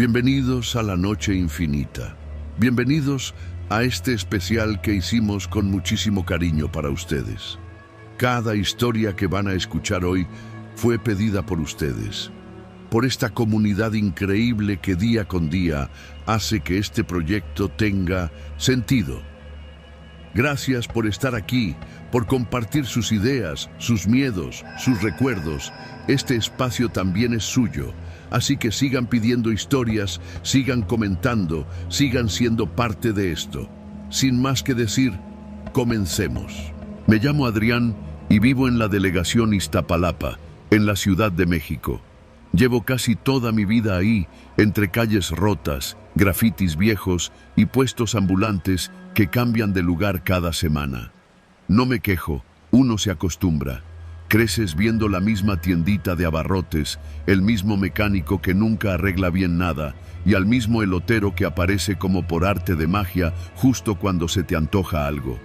Bienvenidos a la Noche Infinita. Bienvenidos a este especial que hicimos con muchísimo cariño para ustedes. Cada historia que van a escuchar hoy fue pedida por ustedes, por esta comunidad increíble que día con día hace que este proyecto tenga sentido. Gracias por estar aquí, por compartir sus ideas, sus miedos, sus recuerdos. Este espacio también es suyo. Así que sigan pidiendo historias, sigan comentando, sigan siendo parte de esto. Sin más que decir, comencemos. Me llamo Adrián y vivo en la delegación Iztapalapa, en la Ciudad de México. Llevo casi toda mi vida ahí, entre calles rotas, grafitis viejos y puestos ambulantes que cambian de lugar cada semana. No me quejo, uno se acostumbra. Creces viendo la misma tiendita de abarrotes, el mismo mecánico que nunca arregla bien nada y al mismo elotero que aparece como por arte de magia justo cuando se te antoja algo.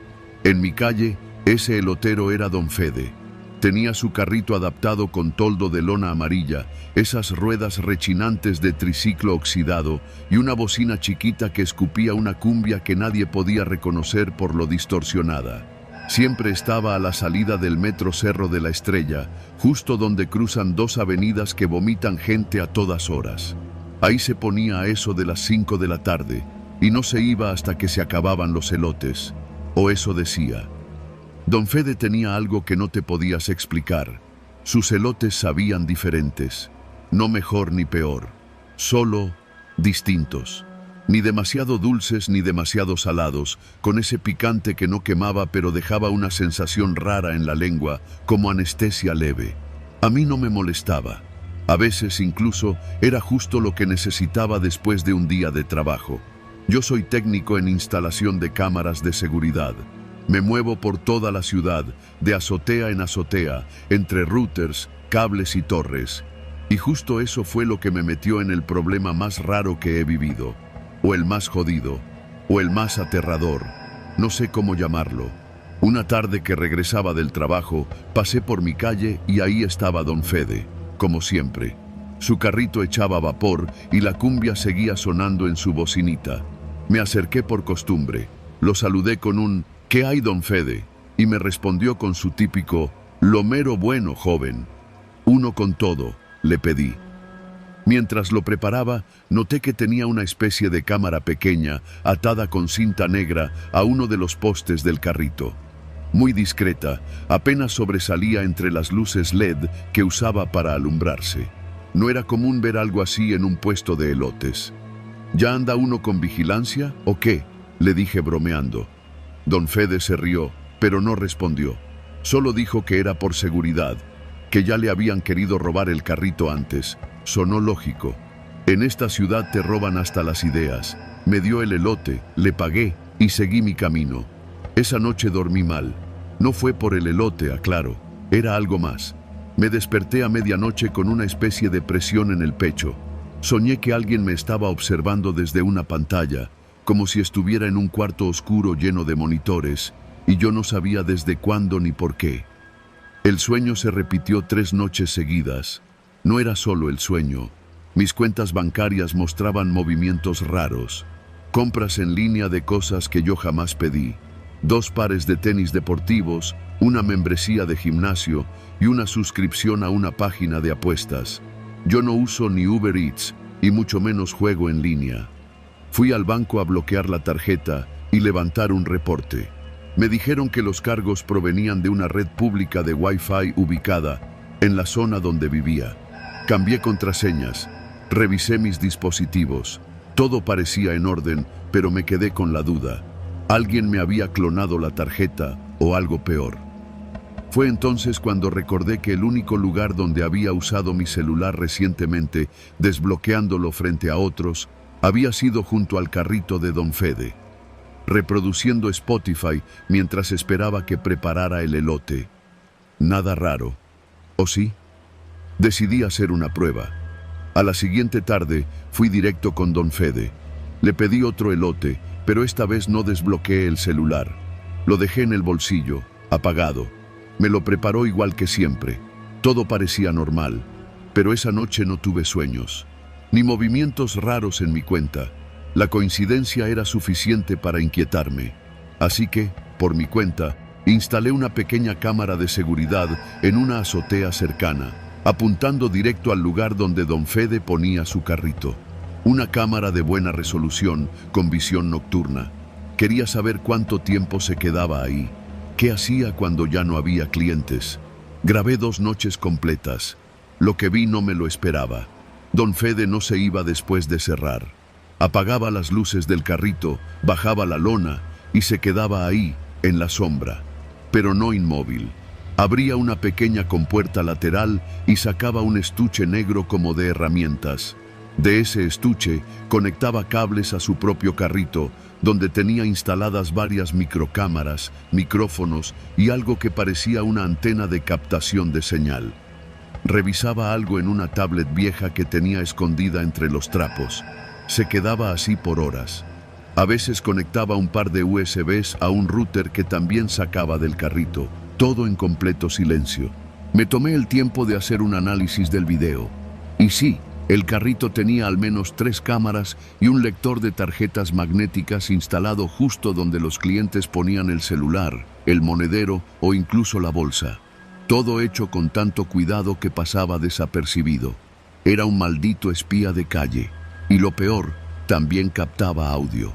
En mi calle, ese elotero era Don Fede. Tenía su carrito adaptado con toldo de lona amarilla, esas ruedas rechinantes de triciclo oxidado y una bocina chiquita que escupía una cumbia que nadie podía reconocer por lo distorsionada. Siempre estaba a la salida del metro Cerro de la Estrella, justo donde cruzan dos avenidas que vomitan gente a todas horas. Ahí se ponía a eso de las 5 de la tarde y no se iba hasta que se acababan los elotes, o eso decía. Don Fede tenía algo que no te podías explicar. Sus elotes sabían diferentes, no mejor ni peor, solo distintos. Ni demasiado dulces ni demasiado salados, con ese picante que no quemaba pero dejaba una sensación rara en la lengua, como anestesia leve. A mí no me molestaba. A veces incluso era justo lo que necesitaba después de un día de trabajo. Yo soy técnico en instalación de cámaras de seguridad. Me muevo por toda la ciudad, de azotea en azotea, entre routers, cables y torres. Y justo eso fue lo que me metió en el problema más raro que he vivido. O el más jodido, o el más aterrador, no sé cómo llamarlo. Una tarde que regresaba del trabajo, pasé por mi calle y ahí estaba Don Fede, como siempre. Su carrito echaba vapor y la cumbia seguía sonando en su bocinita. Me acerqué por costumbre, lo saludé con un «¿Qué hay, Don Fede?» y me respondió con su típico «Lo mero bueno, joven». «Uno con todo», le pedí. Mientras lo preparaba, noté que tenía una especie de cámara pequeña, atada con cinta negra a uno de los postes del carrito. Muy discreta, apenas sobresalía entre las luces LED que usaba para alumbrarse. No era común ver algo así en un puesto de elotes. ¿Ya anda uno con vigilancia o qué?, le dije bromeando. Don Fede se rió, pero no respondió. Solo dijo que era por seguridad, que ya le habían querido robar el carrito antes. Sonó lógico. En esta ciudad te roban hasta las ideas. Me dio el elote, le pagué y seguí mi camino. Esa noche dormí mal. No fue por el elote, aclaro. Era algo más. Me desperté a medianoche con una especie de presión en el pecho. Soñé que alguien me estaba observando desde una pantalla, como si estuviera en un cuarto oscuro lleno de monitores, y yo no sabía desde cuándo ni por qué. El sueño se repitió 3 noches seguidas. No era solo el sueño. Mis cuentas bancarias mostraban movimientos raros. Compras en línea de cosas que yo jamás pedí. 2 pares de tenis deportivos, una membresía de gimnasio y una suscripción a una página de apuestas. Yo no uso ni Uber Eats y mucho menos juego en línea. Fui al banco a bloquear la tarjeta y levantar un reporte. Me dijeron que los cargos provenían de una red pública de Wi-Fi ubicada en la zona donde vivía. Cambié contraseñas, revisé mis dispositivos. Todo parecía en orden, pero me quedé con la duda. ¿Alguien me había clonado la tarjeta o algo peor? Fue entonces cuando recordé que el único lugar donde había usado mi celular recientemente, desbloqueándolo frente a otros, había sido junto al carrito de Don Fede, reproduciendo Spotify mientras esperaba que preparara el elote. Nada raro. ¿O sí? Decidí hacer una prueba. A la siguiente tarde fui directo con Don Fede. Le pedí otro elote, pero esta vez no desbloqueé el celular. Lo dejé en el bolsillo, apagado. Me lo preparó igual que siempre. Todo parecía normal, pero esa noche no tuve sueños. ni movimientos raros en mi cuenta. La coincidencia era suficiente para inquietarme. Así que, por mi cuenta, instalé una pequeña cámara de seguridad en una azotea cercana, apuntando directo al lugar donde don Fede ponía su carrito. Una cámara de buena resolución, con visión nocturna. Quería saber cuánto tiempo se quedaba ahí. ¿Qué hacía cuando ya no había clientes? Grabé 2 noches completas. Lo que vi no me lo esperaba. Don Fede no se iba después de cerrar. Apagaba las luces del carrito, bajaba la lona y se quedaba ahí, en la sombra. Pero no inmóvil. Abría una pequeña compuerta lateral y sacaba un estuche negro como de herramientas. De ese estuche conectaba cables a su propio carrito, donde tenía instaladas varias microcámaras, micrófonos y algo que parecía una antena de captación de señal. Revisaba algo en una tablet vieja que tenía escondida entre los trapos. Se quedaba así por horas. A veces conectaba un par de USBs a un router que también sacaba del carrito, todo en completo silencio. Me tomé el tiempo de hacer un análisis del video. Y sí, el carrito tenía al menos 3 cámaras y un lector de tarjetas magnéticas instalado justo donde los clientes ponían el celular, el monedero o incluso la bolsa. Todo hecho con tanto cuidado que pasaba desapercibido. Era un maldito espía de calle. Y lo peor, también captaba audio.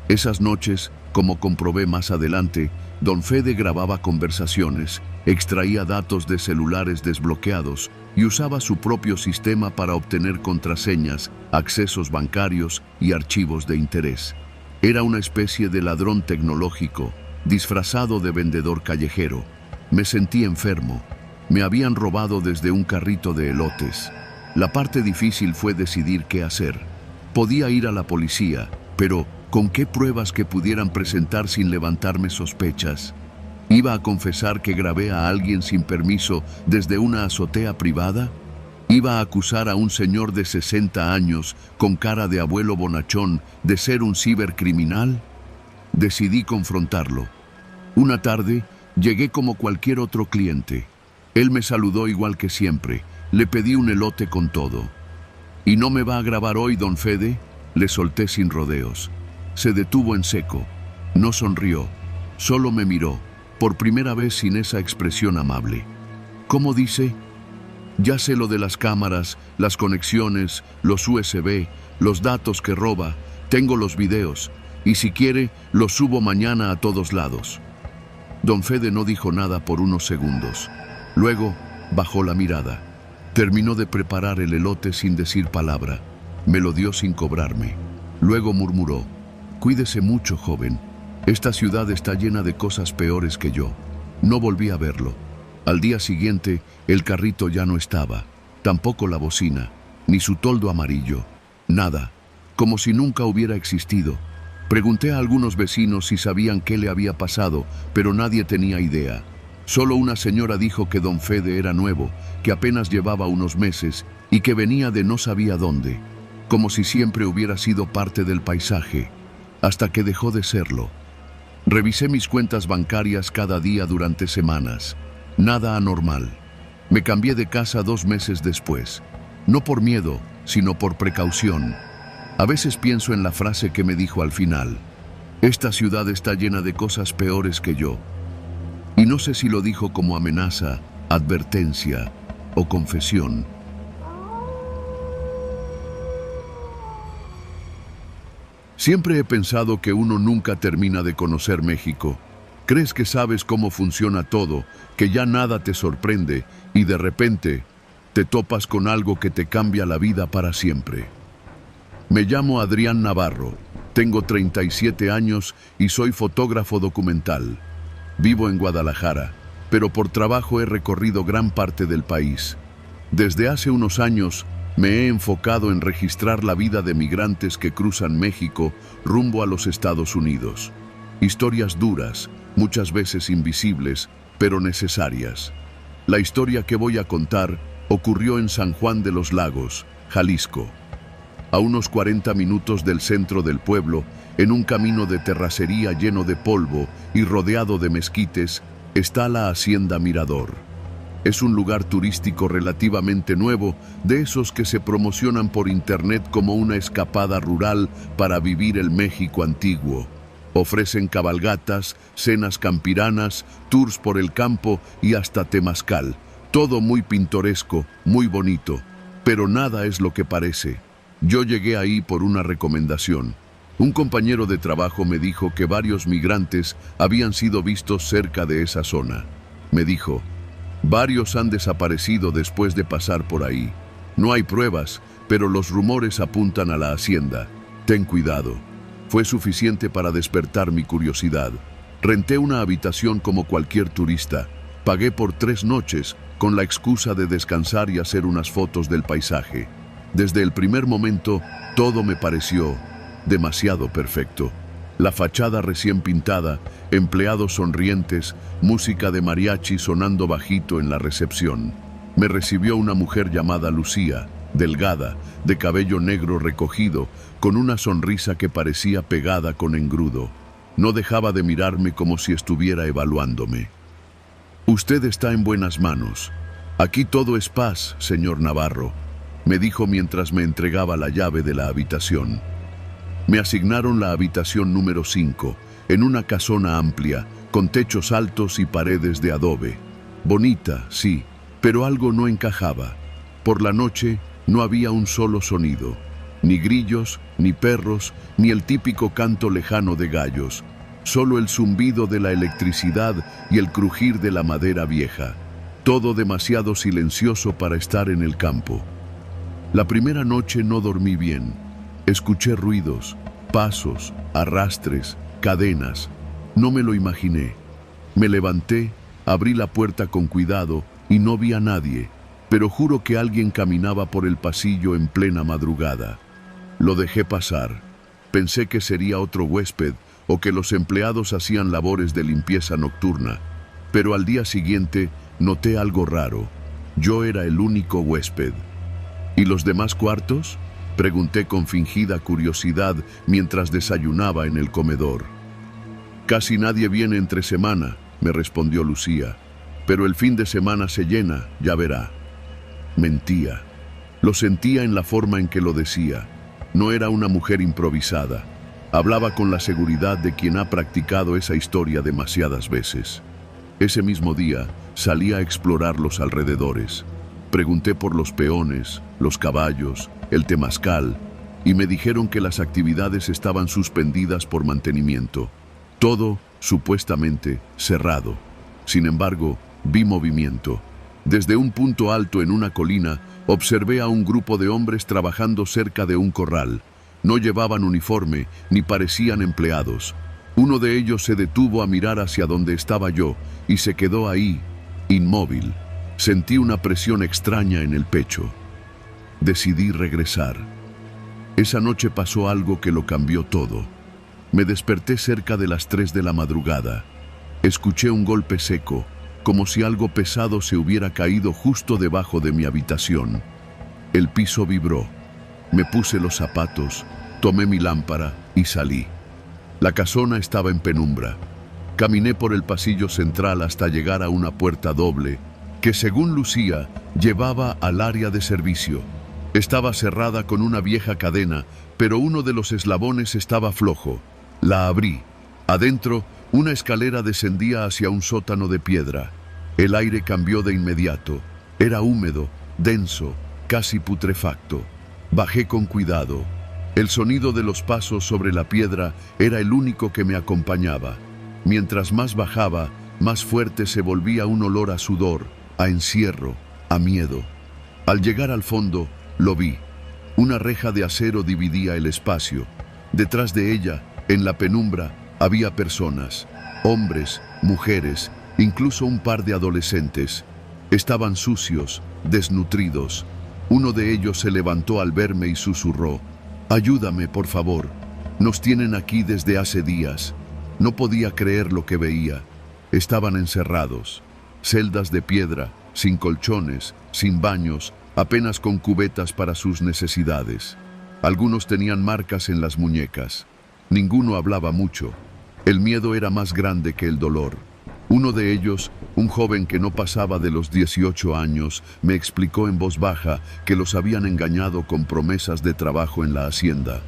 Esas noches, como comprobé más adelante, don Fede grababa conversaciones, extraía datos de celulares desbloqueados y usaba su propio sistema para obtener contraseñas, accesos bancarios y archivos de interés. Era una especie de ladrón tecnológico, disfrazado de vendedor callejero. Me sentí enfermo. Me habían robado desde un carrito de elotes. La parte difícil fue decidir qué hacer. Podía ir a la policía, pero ¿con qué pruebas que pudieran presentar sin levantarme sospechas? ¿Iba a confesar que grabé a alguien sin permiso desde una azotea privada? ¿Iba a acusar a un señor de 60 años, con cara de abuelo bonachón, de ser un cibercriminal? Decidí confrontarlo. Una tarde, llegué como cualquier otro cliente. Él me saludó igual que siempre. Le pedí un elote con todo. ¿Y no me va a grabar hoy, don Fede? Le solté sin rodeos. Se detuvo en seco. No sonrió. Solo me miró, por primera vez sin esa expresión amable. ¿Cómo dice? Ya sé lo de las cámaras, las conexiones, los USB, los datos que roba. Tengo los videos. Y si quiere, los subo mañana a todos lados. Don Fede no dijo nada por unos segundos. Luego, bajó la mirada. Terminó de preparar el elote sin decir palabra. Me lo dio sin cobrarme. Luego murmuró: «Cuídese mucho, joven. Esta ciudad está llena de cosas peores que yo». No volví a verlo. Al día siguiente, el carrito ya no estaba. Tampoco la bocina, ni su toldo amarillo. Nada. Como si nunca hubiera existido. Pregunté a algunos vecinos si sabían qué le había pasado, pero nadie tenía idea. Solo una señora dijo que don Fede era nuevo, que apenas llevaba unos meses y que venía de no sabía dónde, como si siempre hubiera sido parte del paisaje, hasta que dejó de serlo. Revisé mis cuentas bancarias cada día durante semanas. Nada anormal. Me cambié de casa 2 meses después. No por miedo, sino por precaución. A veces pienso en la frase que me dijo al final: «Esta ciudad está llena de cosas peores que yo». Y no sé si lo dijo como amenaza, advertencia o confesión. Siempre he pensado que uno nunca termina de conocer México. Crees que sabes cómo funciona todo, que ya nada te sorprende y de repente te topas con algo que te cambia la vida para siempre. Me llamo Adrián Navarro, tengo 37 años y soy fotógrafo documental. Vivo en Guadalajara, pero por trabajo he recorrido gran parte del país. Desde hace unos años me he enfocado en registrar la vida de migrantes que cruzan México rumbo a los Estados Unidos. Historias duras, muchas veces invisibles, pero necesarias. La historia que voy a contar ocurrió en San Juan de los Lagos, Jalisco. A unos 40 minutos del centro del pueblo, en un camino de terracería lleno de polvo y rodeado de mezquites, está la Hacienda Mirador. Es un lugar turístico relativamente nuevo, de esos que se promocionan por internet como una escapada rural para vivir el México antiguo. Ofrecen cabalgatas, cenas campiranas, tours por el campo y hasta temazcal. Todo muy pintoresco, muy bonito, pero nada es lo que parece. Yo llegué ahí por una recomendación. Un compañero de trabajo me dijo que varios migrantes habían sido vistos cerca de esa zona. Me dijo: varios han desaparecido después de pasar por ahí. No hay pruebas, pero los rumores apuntan a la hacienda. Ten cuidado. Fue suficiente para despertar mi curiosidad. Renté una habitación como cualquier turista. Pagué por 3 noches, con la excusa de descansar y hacer unas fotos del paisaje. Desde el primer momento, todo me pareció demasiado perfecto. La fachada recién pintada, empleados sonrientes, música de mariachi sonando bajito en la recepción. Me recibió una mujer llamada Lucía, delgada, de cabello negro recogido, con una sonrisa que parecía pegada con engrudo. No dejaba de mirarme como si estuviera evaluándome. «Usted está en buenas manos. Aquí todo es paz, señor Navarro», me dijo mientras me entregaba la llave de la habitación. Me asignaron la habitación número 5, en una casona amplia, con techos altos y paredes de adobe. Bonita, sí, pero algo no encajaba. Por la noche no había un solo sonido, ni grillos, ni perros, ni el típico canto lejano de gallos, solo el zumbido de la electricidad y el crujir de la madera vieja. Todo demasiado silencioso para estar en el campo. La primera noche no dormí bien. Escuché ruidos, pasos, arrastres, cadenas. No me lo imaginé. Me levanté, abrí la puerta con cuidado y no vi a nadie, pero juro que alguien caminaba por el pasillo en plena madrugada. Lo dejé pasar. Pensé que sería otro huésped o que los empleados hacían labores de limpieza nocturna, pero al día siguiente noté algo raro. Yo era el único huésped. ¿Y los demás cuartos?, pregunté con fingida curiosidad mientras desayunaba en el comedor. «Casi nadie viene entre semana», me respondió Lucía, «pero el fin de semana se llena, ya verá». Mentía. Lo sentía en la forma en que lo decía. No era una mujer improvisada. Hablaba con la seguridad de quien ha practicado esa historia demasiadas veces. Ese mismo día salí a explorar los alrededores. Pregunté por los peones, los caballos, el temazcal, y me dijeron que las actividades estaban suspendidas por mantenimiento. Todo, supuestamente, cerrado. Sin embargo, vi movimiento. Desde un punto alto en una colina, observé a un grupo de hombres trabajando cerca de un corral. No llevaban uniforme, ni parecían empleados. Uno de ellos se detuvo a mirar hacia donde estaba yo, y se quedó ahí, inmóvil. Sentí una presión extraña en el pecho. Decidí regresar. Esa noche pasó algo que lo cambió todo. Me desperté cerca de las 3 de la madrugada. Escuché un golpe seco, como si algo pesado se hubiera caído justo debajo de mi habitación. El piso vibró. Me puse los zapatos, tomé mi lámpara y salí. La casona estaba en penumbra. Caminé por el pasillo central hasta llegar a una puerta doble que, según Lucía, llevaba al área de servicio. Estaba cerrada con una vieja cadena, pero uno de los eslabones estaba flojo. La abrí. Adentro, una escalera descendía hacia un sótano de piedra. El aire cambió de inmediato. Era húmedo, denso, casi putrefacto. Bajé con cuidado. El sonido de los pasos sobre la piedra era el único que me acompañaba. Mientras más bajaba, más fuerte se volvía un olor a sudor, a encierro, a miedo. Al llegar al fondo, lo vi. Una reja de acero dividía el espacio. Detrás de ella, en la penumbra, había personas, hombres, mujeres, incluso un par de adolescentes. Estaban sucios, desnutridos. Uno de ellos se levantó al verme y susurró: «Ayúdame, por favor. Nos tienen aquí desde hace días». No podía creer lo que veía. Estaban encerrados. Celdas de piedra, sin colchones, sin baños, apenas con cubetas para sus necesidades. Algunos tenían marcas en las muñecas. Ninguno hablaba mucho. El miedo era más grande que el dolor. Uno de ellos, un joven que no pasaba de los 18 años, me explicó en voz baja que los habían engañado con promesas de trabajo en la hacienda.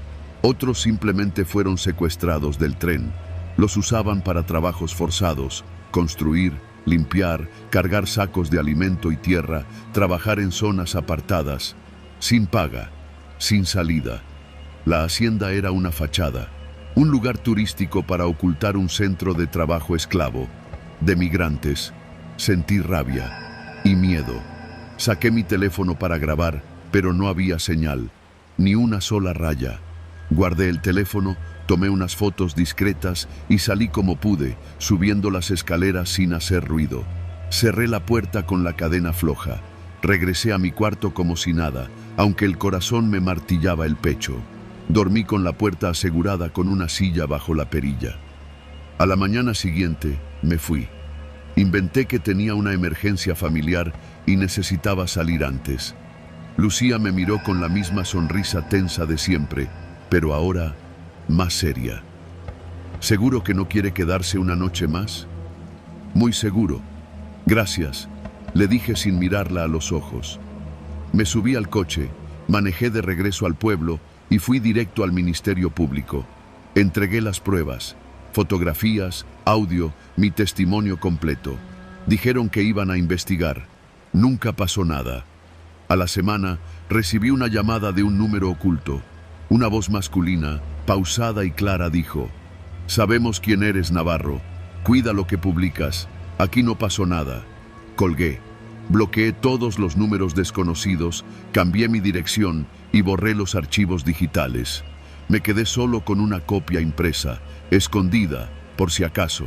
Otros simplemente fueron secuestrados del tren. Los usaban para trabajos forzados, construir, limpiar, cargar sacos de alimento y tierra, trabajar en zonas apartadas, sin paga, sin salida. La hacienda era una fachada, un lugar turístico para ocultar un centro de trabajo esclavo, de migrantes. Sentí rabia y miedo. Saqué mi teléfono para grabar, pero no había señal, ni una sola raya. Guardé el teléfono, tomé unas fotos discretas y salí como pude, subiendo las escaleras sin hacer ruido. Cerré la puerta con la cadena floja. Regresé a mi cuarto como si nada, aunque el corazón me martillaba el pecho. Dormí con la puerta asegurada con una silla bajo la perilla. A la mañana siguiente, me fui. Inventé que tenía una emergencia familiar y necesitaba salir antes. Lucía me miró con la misma sonrisa tensa de siempre, pero ahora más seria. ¿Seguro que no quiere quedarse una noche más? Muy seguro. Gracias, le dije sin mirarla a los ojos. Me subí al coche, manejé de regreso al pueblo y fui directo al Ministerio Público. Entregué las pruebas, fotografías, audio, mi testimonio completo. Dijeron que iban a investigar. Nunca pasó nada. A la semana recibí una llamada de un número oculto. Una voz masculina, pausada y clara, dijo: «Sabemos quién eres, Navarro. Cuida lo que publicas. Aquí no pasó nada». Colgué. Bloqueé todos los números desconocidos, cambié mi dirección y borré los archivos digitales. Me quedé solo con una copia impresa, escondida, por si acaso.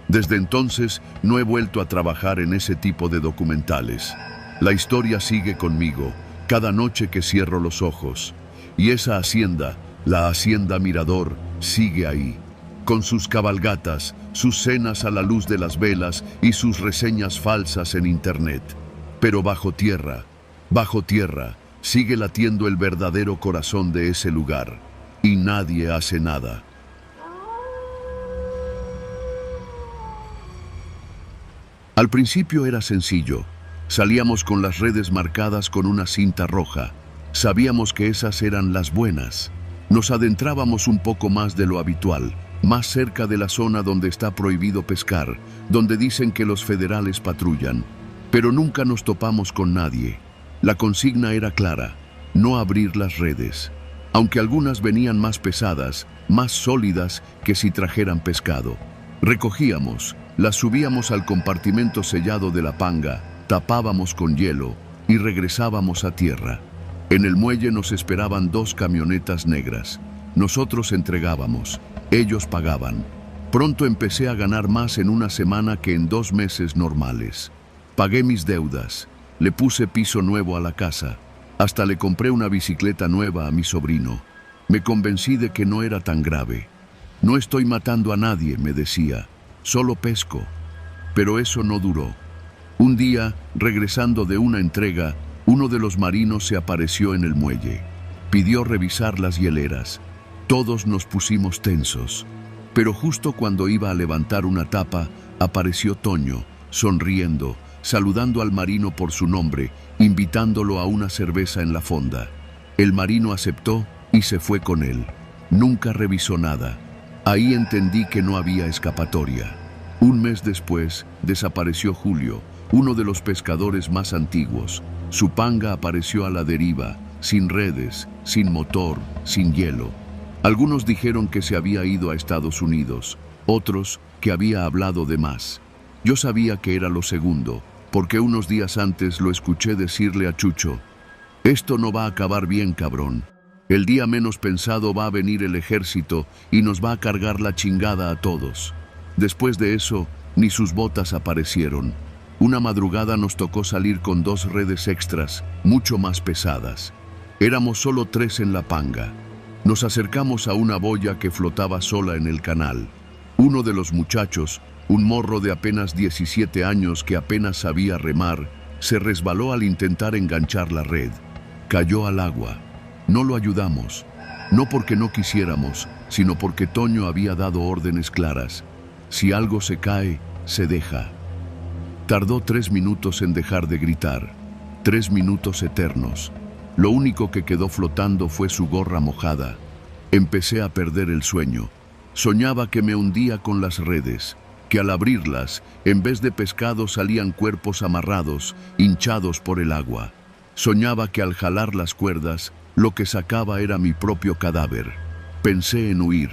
Desde entonces no he vuelto a trabajar en ese tipo de documentales. La historia sigue conmigo, cada noche que cierro los ojos. Y esa hacienda, la Hacienda Mirador, sigue ahí, con sus cabalgatas, sus cenas a la luz de las velas y sus reseñas falsas en internet. Pero bajo tierra, sigue latiendo el verdadero corazón de ese lugar, y nadie hace nada. Al principio era sencillo. Salíamos con las redes marcadas con una cinta roja. Sabíamos que esas eran las buenas. Nos adentrábamos un poco más de lo habitual, más cerca de la zona donde está prohibido pescar, donde dicen que los federales patrullan. Pero nunca nos topamos con nadie. La consigna era clara: no abrir las redes. Aunque algunas venían más pesadas, más sólidas que si trajeran pescado. Recogíamos, las subíamos al compartimento sellado de la panga, tapábamos con hielo y regresábamos a tierra. En el muelle nos esperaban 2 camionetas negras. Nosotros entregábamos, ellos pagaban. Pronto empecé a ganar más en una semana que en 2 meses normales. Pagué mis deudas, le puse piso nuevo a la casa, hasta le compré una bicicleta nueva a mi sobrino. Me convencí de que no era tan grave. No estoy matando a nadie, me decía, solo pesco. Pero eso no duró. Un día, regresando de una entrega, uno de los marinos se apareció en el muelle. Pidió revisar las hieleras. Todos nos pusimos tensos. Pero justo cuando iba a levantar una tapa, apareció Toño, sonriendo, saludando al marino por su nombre, invitándolo a una cerveza en la fonda. El marino aceptó y se fue con él. Nunca revisó nada. Ahí entendí que no había escapatoria. Un mes después, desapareció Julio, uno de los pescadores más antiguos. Su panga apareció a la deriva, sin redes, sin motor, sin hielo. Algunos dijeron que se había ido a Estados Unidos, otros que había hablado de más. Yo sabía que era lo segundo, porque unos días antes lo escuché decirle a Chucho: «Esto no va a acabar bien, cabrón. El día menos pensado va a venir el ejército y nos va a cargar la chingada a todos». Después de eso, ni sus botas aparecieron. Una madrugada nos tocó salir con 2 redes extras, mucho más pesadas. Éramos solo 3 en la panga. Nos acercamos a una boya que flotaba sola en el canal. Uno de los muchachos, un morro de apenas 17 años que apenas sabía remar, se resbaló al intentar enganchar la red. Cayó al agua. No lo ayudamos, no porque no quisiéramos, sino porque Toño había dado órdenes claras. Si algo se cae, se deja. Tardó 3 minutos en dejar de gritar, 3 minutos eternos. Lo único que quedó flotando fue su gorra mojada. Empecé a perder el sueño. Soñaba que me hundía con las redes, que al abrirlas, en vez de pescado salían cuerpos amarrados, hinchados por el agua. Soñaba que al jalar las cuerdas, lo que sacaba era mi propio cadáver. Pensé en huir.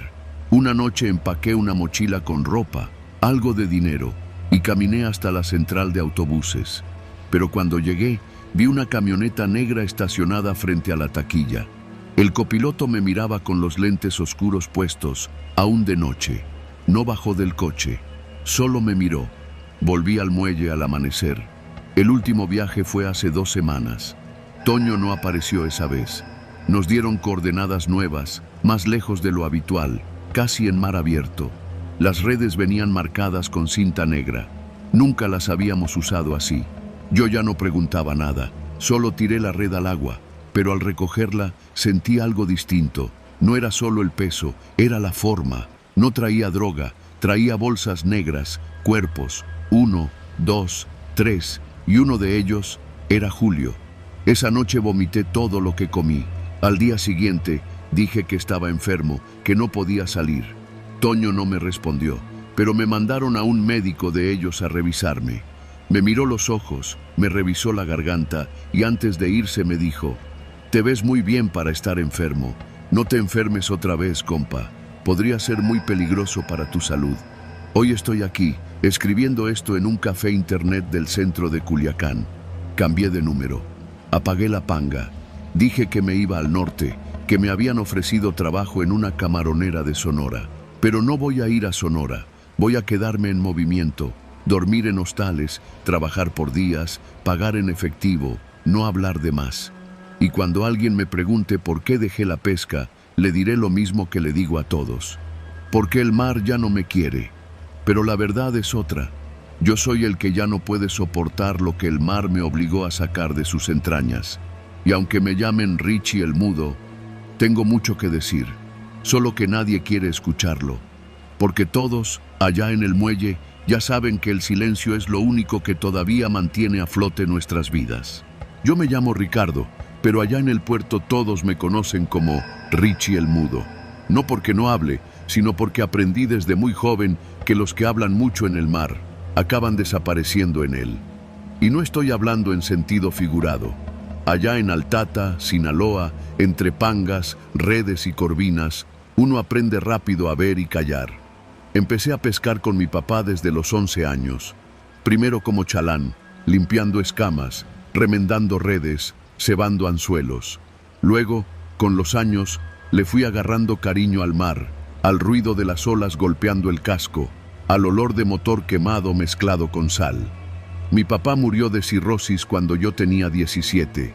Una noche empaqué una mochila con ropa, algo de dinero, y caminé hasta la central de autobuses. Pero cuando llegué, vi una camioneta negra estacionada frente a la taquilla. El copiloto me miraba con los lentes oscuros puestos, aún de noche. No bajó del coche, solo me miró. Volví al muelle al amanecer. El último viaje fue hace 2 semanas. Toño no apareció esa vez. Nos dieron coordenadas nuevas, más lejos de lo habitual, casi en mar abierto. Las redes venían marcadas con cinta negra. Nunca las habíamos usado así. Yo ya no preguntaba nada, solo tiré la red al agua, pero al recogerla sentí algo distinto. No era solo el peso, era la forma. No traía droga, traía bolsas negras, cuerpos, 1, 2, 3, y uno de ellos era Julio. Esa noche vomité todo lo que comí. Al día siguiente dije que estaba enfermo, que no podía salir. Toño no me respondió, pero me mandaron a un médico de ellos a revisarme. Me miró los ojos, me revisó la garganta y antes de irse me dijo: «Te ves muy bien para estar enfermo. No te enfermes otra vez, compa. Podría ser muy peligroso para tu salud». Hoy estoy aquí, escribiendo esto en un café internet del centro de Culiacán. Cambié de número. Apagué la panga. Dije que me iba al norte, que me habían ofrecido trabajo en una camaronera de Sonora. Pero no voy a ir a Sonora. Voy a quedarme en movimiento, dormir en hostales, trabajar por días, pagar en efectivo, no hablar de más. Y cuando alguien me pregunte por qué dejé la pesca, le diré lo mismo que le digo a todos: porque el mar ya no me quiere. Pero la verdad es otra. Yo soy el que ya no puede soportar lo que el mar me obligó a sacar de sus entrañas. Y aunque me llamen Richie el Mudo, tengo mucho que decir, solo que nadie quiere escucharlo. Porque todos, allá en el muelle, ya saben que el silencio es lo único que todavía mantiene a flote nuestras vidas. Yo me llamo Ricardo, pero allá en el puerto todos me conocen como Richie el Mudo. No porque no hable, sino porque aprendí desde muy joven que los que hablan mucho en el mar acaban desapareciendo en él. Y no estoy hablando en sentido figurado. Allá en Altata, Sinaloa, entre pangas, redes y corvinas, uno aprende rápido a ver y callar. Empecé a pescar con mi papá desde los 11 años. Primero como chalán, limpiando escamas, remendando redes, cebando anzuelos. Luego, con los años, le fui agarrando cariño al mar, al ruido de las olas golpeando el casco, al olor de motor quemado mezclado con sal. Mi papá murió de cirrosis cuando yo tenía 17.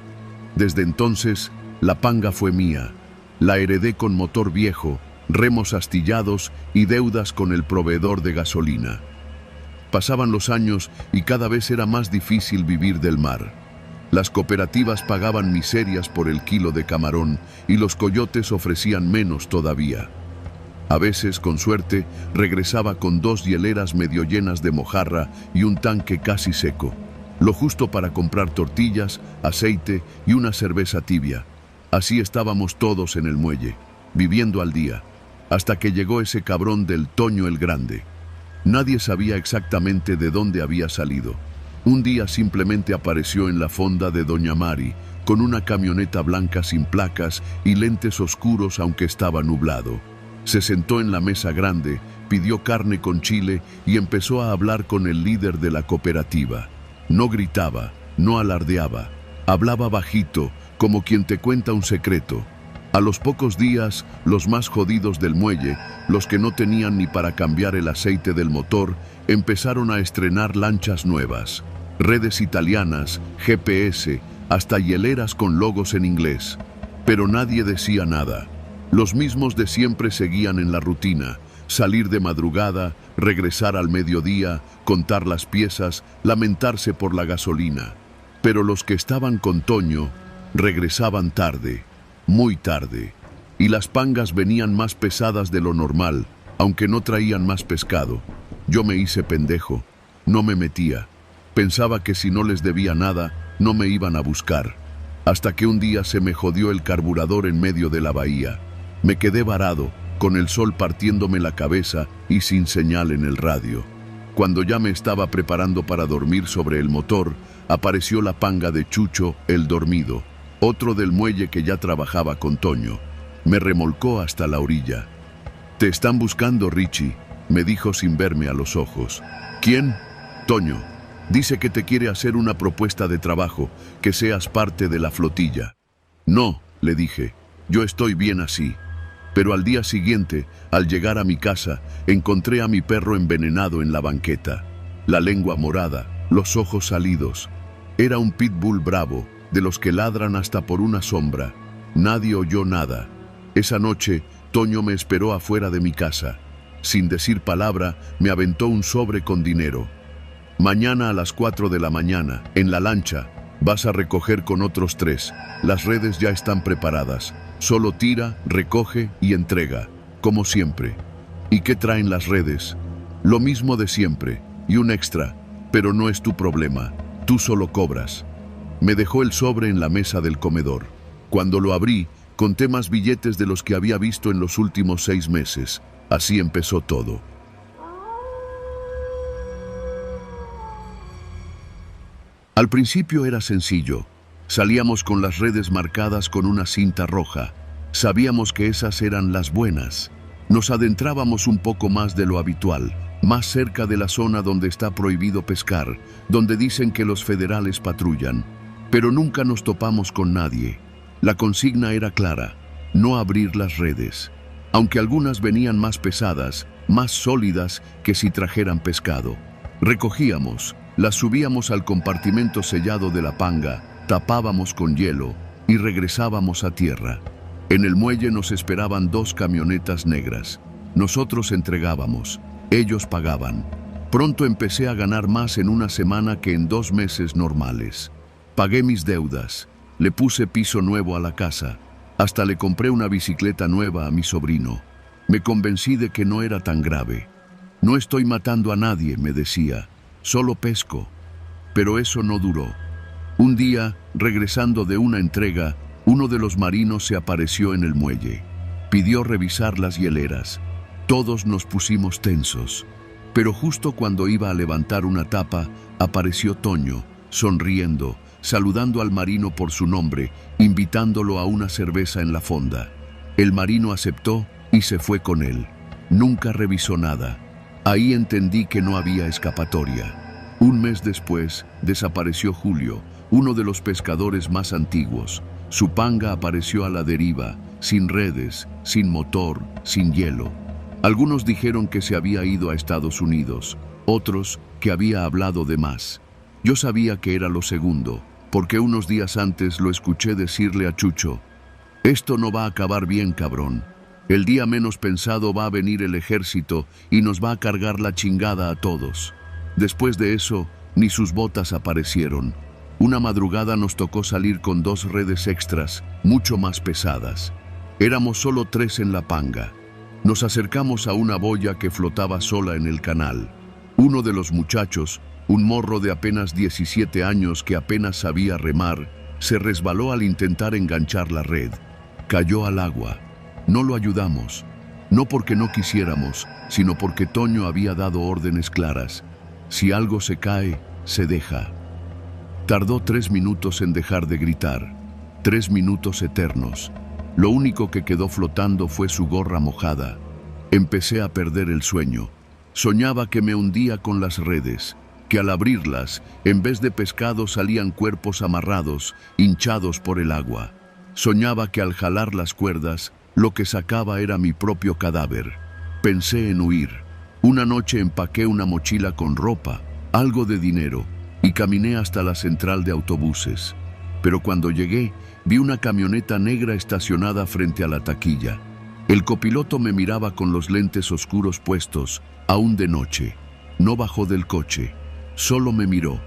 Desde entonces, la panga fue mía. La heredé con motor viejo, remos astillados y deudas con el proveedor de gasolina. Pasaban los años y cada vez era más difícil vivir del mar. Las cooperativas pagaban miserias por el kilo de camarón y los coyotes ofrecían menos todavía. A veces, con suerte, regresaba con 2 hieleras medio llenas de mojarra y un tanque casi seco, lo justo para comprar tortillas, aceite y una cerveza tibia. Así estábamos todos en el muelle, viviendo al día, hasta que llegó ese cabrón del Toño el Grande. Nadie sabía exactamente de dónde había salido. Un día simplemente apareció en la fonda de Doña Mari, con una camioneta blanca sin placas y lentes oscuros aunque estaba nublado. Se sentó en la mesa grande, pidió carne con chile y empezó a hablar con el líder de la cooperativa. No gritaba, no alardeaba, hablaba bajito, como quien te cuenta un secreto. A los pocos días, los más jodidos del muelle, los que no tenían ni para cambiar el aceite del motor, empezaron a estrenar lanchas nuevas, redes italianas, GPS, hasta hieleras con logos en inglés. Pero nadie decía nada. Los mismos de siempre seguían en la rutina: salir de madrugada, regresar al mediodía, contar las piezas, lamentarse por la gasolina. Pero los que estaban con Toño regresaban tarde, muy tarde, y las pangas venían más pesadas de lo normal, aunque no traían más pescado. Yo me hice pendejo. No me metía. Pensaba que si no les debía nada, no me iban a buscar. Hasta que un día se me jodió el carburador en medio de la bahía. Me quedé varado, con el sol partiéndome la cabeza y sin señal en el radio. Cuando ya me estaba preparando para dormir sobre el motor, apareció la panga de Chucho, el dormido, otro del muelle que ya trabajaba con Toño. Me remolcó hasta la orilla. «Te están buscando, Richie», me dijo sin verme a los ojos. «¿Quién?» «Toño. Dice que te quiere hacer una propuesta de trabajo, que seas parte de la flotilla». «No», le dije, «yo estoy bien así». Pero al día siguiente, al llegar a mi casa, encontré a mi perro envenenado en la banqueta. La lengua morada, los ojos salidos. Era un pitbull bravo, de los que ladran hasta por una sombra. Nadie oyó nada. Esa noche, Toño me esperó afuera de mi casa. Sin decir palabra, me aventó un sobre con dinero. «Mañana a las 4 de la mañana, en la lancha, vas a recoger con otros 3. Las redes ya están preparadas. Solo tira, recoge y entrega, como siempre». «¿Y qué traen las redes?» «Lo mismo de siempre, y un extra, pero no es tu problema. Tú solo cobras». Me dejó el sobre en la mesa del comedor. Cuando lo abrí, conté más billetes de los que había visto en los últimos 6 meses. Así empezó todo. Al principio era sencillo. Salíamos con las redes marcadas con una cinta roja. Sabíamos que esas eran las buenas. Nos adentrábamos un poco más de lo habitual, más cerca de la zona donde está prohibido pescar, donde dicen que los federales patrullan. Pero nunca nos topamos con nadie. La consigna era clara: no abrir las redes. Aunque algunas venían más pesadas, más sólidas que si trajeran pescado. Recogíamos, las subíamos al compartimento sellado de la panga, tapábamos con hielo y regresábamos a tierra. En el muelle nos esperaban 2 camionetas negras. Nosotros entregábamos, ellos pagaban. Pronto empecé a ganar más en una semana que en 2 meses normales. Pagué mis deudas, le puse piso nuevo a la casa, hasta le compré una bicicleta nueva a mi sobrino. Me convencí de que no era tan grave. «No estoy matando a nadie», me decía, «solo pesco». Pero eso no duró. Un día, regresando de una entrega, uno de los marinos se apareció en el muelle. Pidió revisar las hieleras. Todos nos pusimos tensos. Pero justo cuando iba a levantar una tapa, apareció Toño, sonriendo, saludando al marino por su nombre, invitándolo a una cerveza en la fonda. El marino aceptó y se fue con él. Nunca revisó nada. Ahí entendí que no había escapatoria. Un mes después, desapareció Julio, uno de los pescadores más antiguos. Su panga apareció a la deriva, sin redes, sin motor, sin hielo. Algunos dijeron que se había ido a Estados Unidos, otros que había hablado de más. Yo sabía que era lo segundo, porque unos días antes lo escuché decirle a Chucho: «Esto no va a acabar bien, cabrón. El día menos pensado va a venir el ejército y nos va a cargar la chingada a todos». Después de eso, ni sus botas aparecieron. Una madrugada nos tocó salir con 2 redes extras, mucho más pesadas. Éramos solo 3 en la panga. Nos acercamos a una boya que flotaba sola en el canal. Uno de los muchachos, un morro de apenas 17 años que apenas sabía remar, se resbaló al intentar enganchar la red. Cayó al agua. No lo ayudamos, no porque no quisiéramos, sino porque Toño había dado órdenes claras. Si algo se cae, se deja. Tardó 3 minutos en dejar de gritar, 3 minutos eternos. Lo único que quedó flotando fue su gorra mojada. Empecé a perder el sueño. Soñaba que me hundía con las redes, que al abrirlas, en vez de pescado salían cuerpos amarrados, hinchados por el agua. Soñaba que al jalar las cuerdas, lo que sacaba era mi propio cadáver. Pensé en huir. Una noche empaqué una mochila con ropa, algo de dinero, y caminé hasta la central de autobuses. Pero cuando llegué, vi una camioneta negra estacionada frente a la taquilla. El copiloto me miraba con los lentes oscuros puestos, aún de noche. No bajó del coche, solo me miró.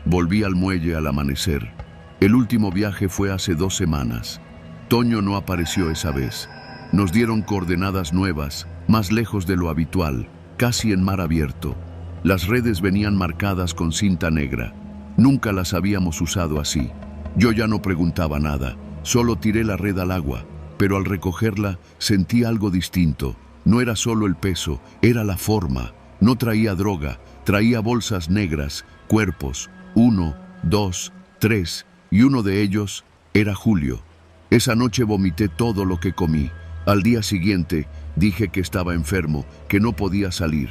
Volví al muelle al amanecer. El último viaje fue hace 2 semanas. Toño no apareció esa vez. Nos dieron coordenadas nuevas, más lejos de lo habitual, casi en mar abierto. Las redes venían marcadas con cinta negra. Nunca las habíamos usado así. Yo ya no preguntaba nada, solo tiré la red al agua, pero al recogerla sentí algo distinto. No era solo el peso, era la forma. No traía droga, traía bolsas negras, cuerpos, 1, 2, 3, y uno de ellos era Julio. Esa noche vomité todo lo que comí. Al día siguiente dije que estaba enfermo, que no podía salir.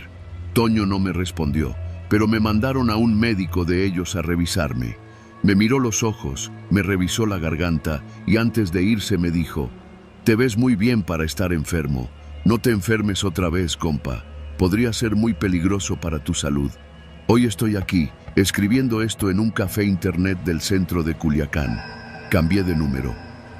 Toño no me respondió, pero me mandaron a un médico de ellos a revisarme. Me miró los ojos, me revisó la garganta y antes de irse me dijo: «Te ves muy bien para estar enfermo. No te enfermes otra vez, compa. Podría ser muy peligroso para tu salud». Hoy estoy aquí, escribiendo esto en un café internet del centro de Culiacán. Cambié de número.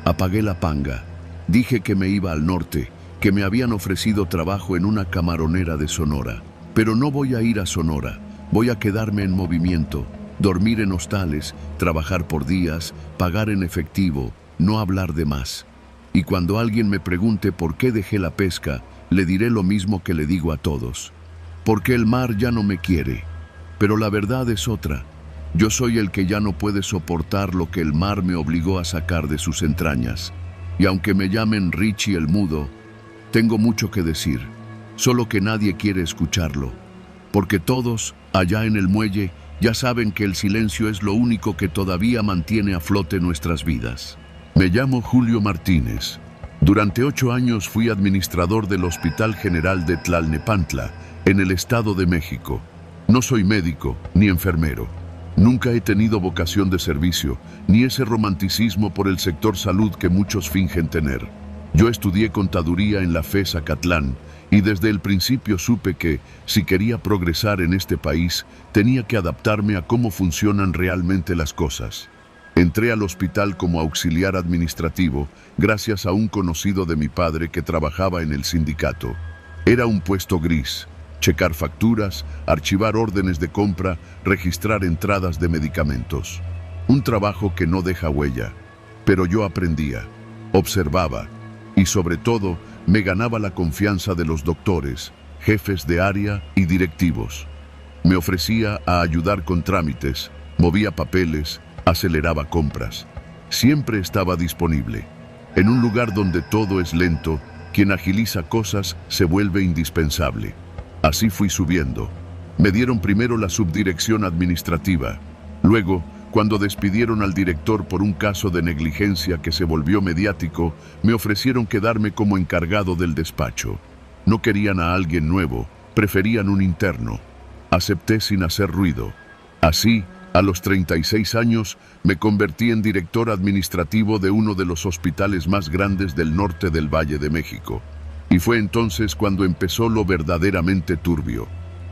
Apagué la panga. Dije que me iba al norte, que me habían ofrecido trabajo en una camaronera de Sonora. Pero no voy a ir a Sonora. Voy a quedarme en movimiento, dormir en hostales, trabajar por días, pagar en efectivo, no hablar de más. Y cuando alguien me pregunte por qué dejé la pesca, le diré lo mismo que le digo a todos: porque el mar ya no me quiere. Pero la verdad es otra. Yo soy el que ya no puede soportar lo que el mar me obligó a sacar de sus entrañas. Y aunque me llamen Richie el Mudo, tengo mucho que decir, solo que nadie quiere escucharlo. Porque todos, allá en el muelle, ya saben que el silencio es lo único que todavía mantiene a flote nuestras vidas. Me llamo Julio Martínez. Durante 8 años fui administrador del Hospital General de Tlalnepantla, en el Estado de México. No soy médico ni enfermero. Nunca he tenido vocación de servicio, ni ese romanticismo por el sector salud que muchos fingen tener. Yo estudié contaduría en la FES Acatlán y desde el principio supe que, si quería progresar en este país, tenía que adaptarme a cómo funcionan realmente las cosas. Entré al hospital como auxiliar administrativo gracias a un conocido de mi padre que trabajaba en el sindicato. Era un puesto gris: checar facturas, archivar órdenes de compra, registrar entradas de medicamentos. Un trabajo que no deja huella, pero yo aprendía, observaba y sobre todo me ganaba la confianza de los doctores, jefes de área y directivos. Me ofrecía a ayudar con trámites, movía papeles, aceleraba compras. Siempre estaba disponible. En un lugar donde todo es lento, quien agiliza cosas se vuelve indispensable. Así fui subiendo. Me dieron primero la subdirección administrativa. Luego, cuando despidieron al director por un caso de negligencia que se volvió mediático, me ofrecieron quedarme como encargado del despacho. No querían a alguien nuevo, preferían un interno. Acepté sin hacer ruido. Así, a los 36 años, me convertí en director administrativo de uno de los hospitales más grandes del norte del Valle de México. Y fue entonces cuando empezó lo verdaderamente turbio.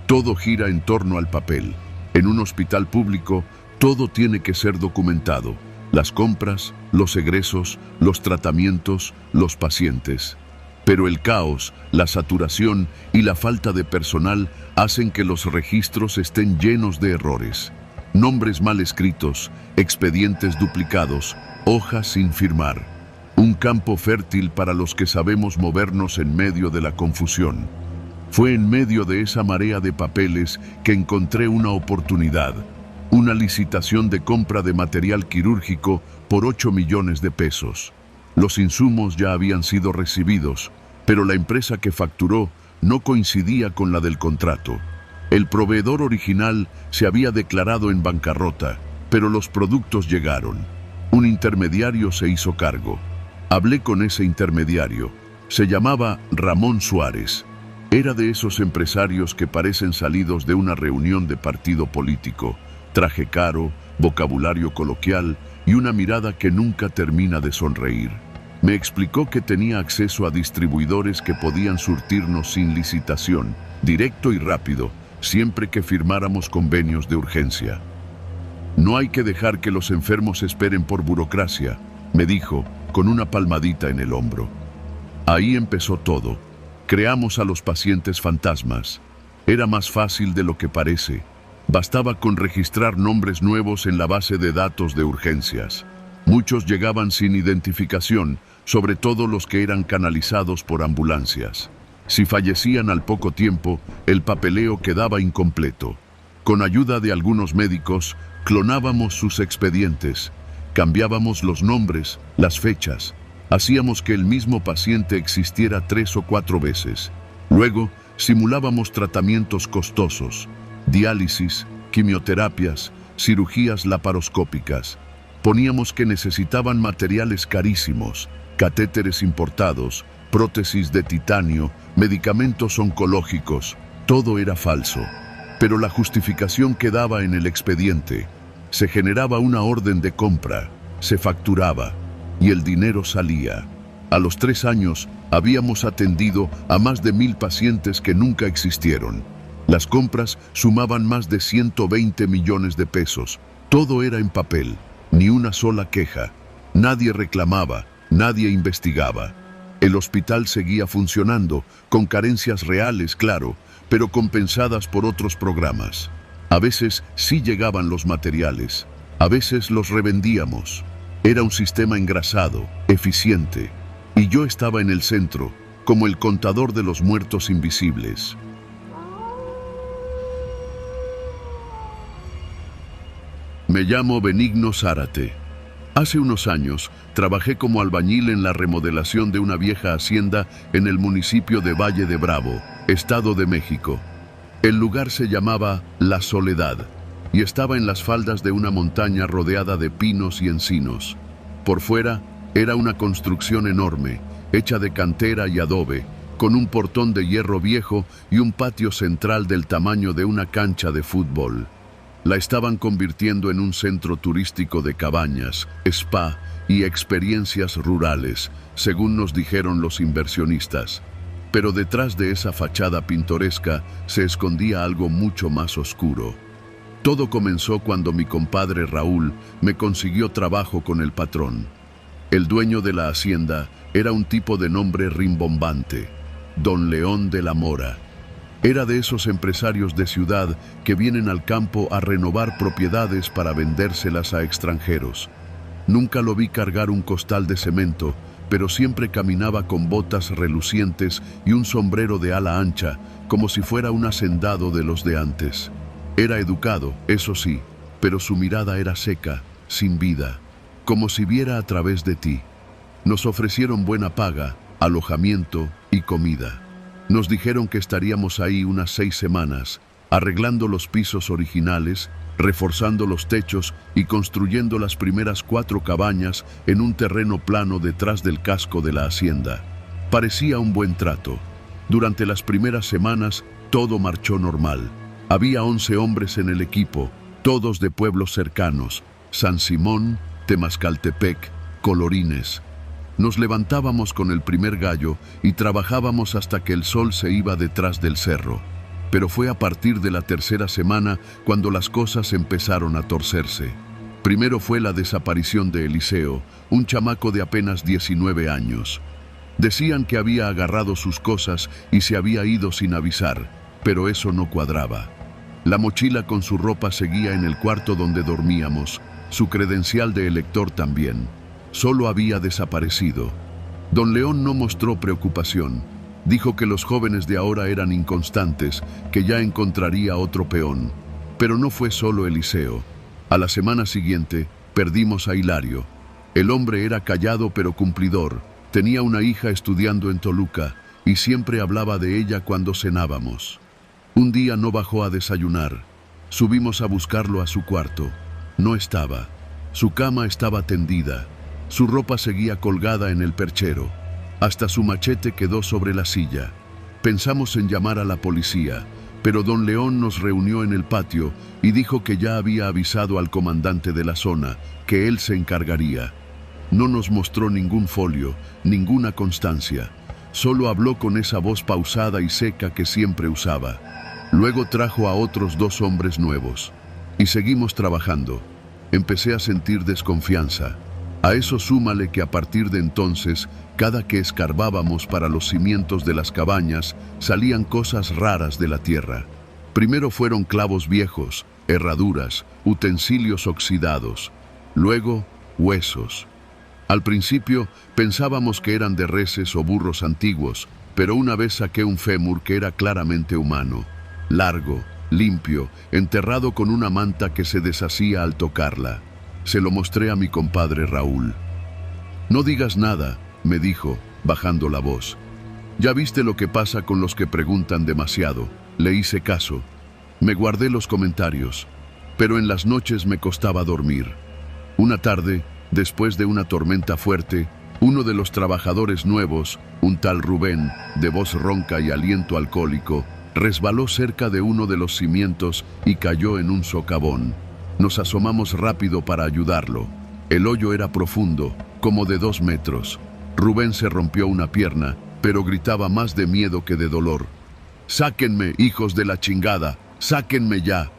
Todo gira en torno al papel. En un hospital público, todo tiene que ser documentado: las compras, los egresos, los tratamientos, los pacientes. Pero el caos, la saturación y la falta de personal hacen que los registros estén llenos de errores. Nombres mal escritos, expedientes duplicados, hojas sin firmar. Un campo fértil para los que sabemos movernos en medio de la confusión. Fue en medio de esa marea de papeles que encontré una oportunidad. Una licitación de compra de material quirúrgico por 8 millones de pesos. Los insumos ya habían sido recibidos, pero la empresa que facturó no coincidía con la del contrato. El proveedor original se había declarado en bancarrota, pero los productos llegaron. Un intermediario se hizo cargo. Hablé con ese intermediario. Se llamaba Ramón Suárez. Era de esos empresarios que parecen salidos de una reunión de partido político. Traje caro, vocabulario coloquial y una mirada que nunca termina de sonreír. Me explicó que tenía acceso a distribuidores que podían surtirnos sin licitación, directo y rápido, siempre que firmáramos convenios de urgencia. No hay que dejar que los enfermos esperen por burocracia, me dijo, con una palmadita en el hombro. Ahí empezó todo. Creamos a los pacientes fantasmas. Era más fácil de lo que parece. Bastaba con registrar nombres nuevos en la base de datos de urgencias. Muchos llegaban sin identificación, sobre todo los que eran canalizados por ambulancias. Si fallecían al poco tiempo, el papeleo quedaba incompleto. Con ayuda de algunos médicos, clonábamos sus expedientes, cambiábamos los nombres, las fechas, hacíamos que el mismo paciente existiera 3 o 4 veces. Luego, simulábamos tratamientos costosos, diálisis, quimioterapias, cirugías laparoscópicas. Poníamos que necesitaban materiales carísimos, catéteres importados, prótesis de titanio, medicamentos oncológicos. Todo era falso. Pero la justificación quedaba en el expediente. Se generaba una orden de compra, se facturaba y el dinero salía. A los 3 años habíamos atendido a más de 1000 pacientes que nunca existieron. Las compras sumaban más de 120 millones de pesos. Todo era en papel, ni una sola queja. Nadie reclamaba, nadie investigaba. El hospital seguía funcionando, con carencias reales, claro, pero compensadas por otros programas. A veces sí llegaban los materiales, a veces los revendíamos. Era un sistema engrasado, eficiente, y yo estaba en el centro, como el contador de los muertos invisibles. Me llamo Benigno Zárate. Hace unos años trabajé como albañil en la remodelación de una vieja hacienda en el municipio de Valle de Bravo, Estado de México. El lugar se llamaba La Soledad y estaba en las faldas de una montaña rodeada de pinos y encinos. Por fuera era una construcción enorme, hecha de cantera y adobe, con un portón de hierro viejo y un patio central del tamaño de una cancha de fútbol. La estaban convirtiendo en un centro turístico de cabañas, spa y experiencias rurales, según nos dijeron los inversionistas. Pero detrás de esa fachada pintoresca se escondía algo mucho más oscuro. Todo comenzó cuando mi compadre Raúl me consiguió trabajo con el patrón. El dueño de la hacienda era un tipo de nombre rimbombante, Don León de la Mora. Era de esos empresarios de ciudad que vienen al campo a renovar propiedades para vendérselas a extranjeros. Nunca lo vi cargar un costal de cemento, pero siempre caminaba con botas relucientes y un sombrero de ala ancha, como si fuera un hacendado de los de antes. Era educado, eso sí, pero su mirada era seca, sin vida, como si viera a través de ti. Nos ofrecieron buena paga, alojamiento y comida. Nos dijeron que estaríamos ahí unas 6 semanas, arreglando los pisos originales, reforzando los techos y construyendo las primeras 4 cabañas en un terreno plano detrás del casco de la hacienda. Parecía un buen trato. Durante las primeras semanas todo marchó normal. Había 11 hombres en el equipo, todos de pueblos cercanos, San Simón, Temascaltepec, Colorines. Nos levantábamos con el primer gallo y trabajábamos hasta que el sol se iba detrás del cerro. Pero fue a partir de la 3ª semana cuando las cosas empezaron a torcerse. Primero fue la desaparición de Eliseo, un chamaco de apenas 19 años. Decían que había agarrado sus cosas y se había ido sin avisar, pero eso no cuadraba. La mochila con su ropa seguía en el cuarto donde dormíamos, su credencial de elector también. Solo había desaparecido. Don León no mostró preocupación. Dijo que los jóvenes de ahora eran inconstantes, que ya encontraría otro peón. Pero no fue solo Eliseo. A la semana siguiente, perdimos a Hilario. El hombre era callado pero cumplidor. Tenía una hija estudiando en Toluca y siempre hablaba de ella cuando cenábamos. Un día no bajó a desayunar. Subimos a buscarlo a su cuarto. No estaba. Su cama estaba tendida. Su ropa seguía colgada en el perchero. Hasta su machete quedó sobre la silla. Pensamos en llamar a la policía, pero don León nos reunió en el patio y dijo que ya había avisado al comandante de la zona, que él se encargaría. No nos mostró ningún folio, ninguna constancia. Solo habló con esa voz pausada y seca que siempre usaba. Luego trajo a otros 2 hombres nuevos. Y seguimos trabajando. Empecé a sentir desconfianza. A eso súmale que a partir de entonces, cada que escarbábamos para los cimientos de las cabañas, salían cosas raras de la tierra. Primero fueron clavos viejos, herraduras, utensilios oxidados. Luego, huesos. Al principio pensábamos que eran de reses o burros antiguos, pero una vez saqué un fémur que era claramente humano, largo, limpio, enterrado con una manta que se deshacía al tocarla. Se lo mostré a mi compadre Raúl. «No digas nada», me dijo, bajando la voz. «Ya viste lo que pasa con los que preguntan demasiado». Le hice caso. Me guardé los comentarios, pero en las noches me costaba dormir. Una tarde, después de una tormenta fuerte, uno de los trabajadores nuevos, un tal Rubén, de voz ronca y aliento alcohólico, resbaló cerca de uno de los cimientos y cayó en un socavón. Nos asomamos rápido para ayudarlo. El hoyo era profundo, como de 2 metros. Rubén se rompió una pierna, pero gritaba más de miedo que de dolor. «¡Sáquenme, hijos de la chingada! ¡Sáquenme ya!».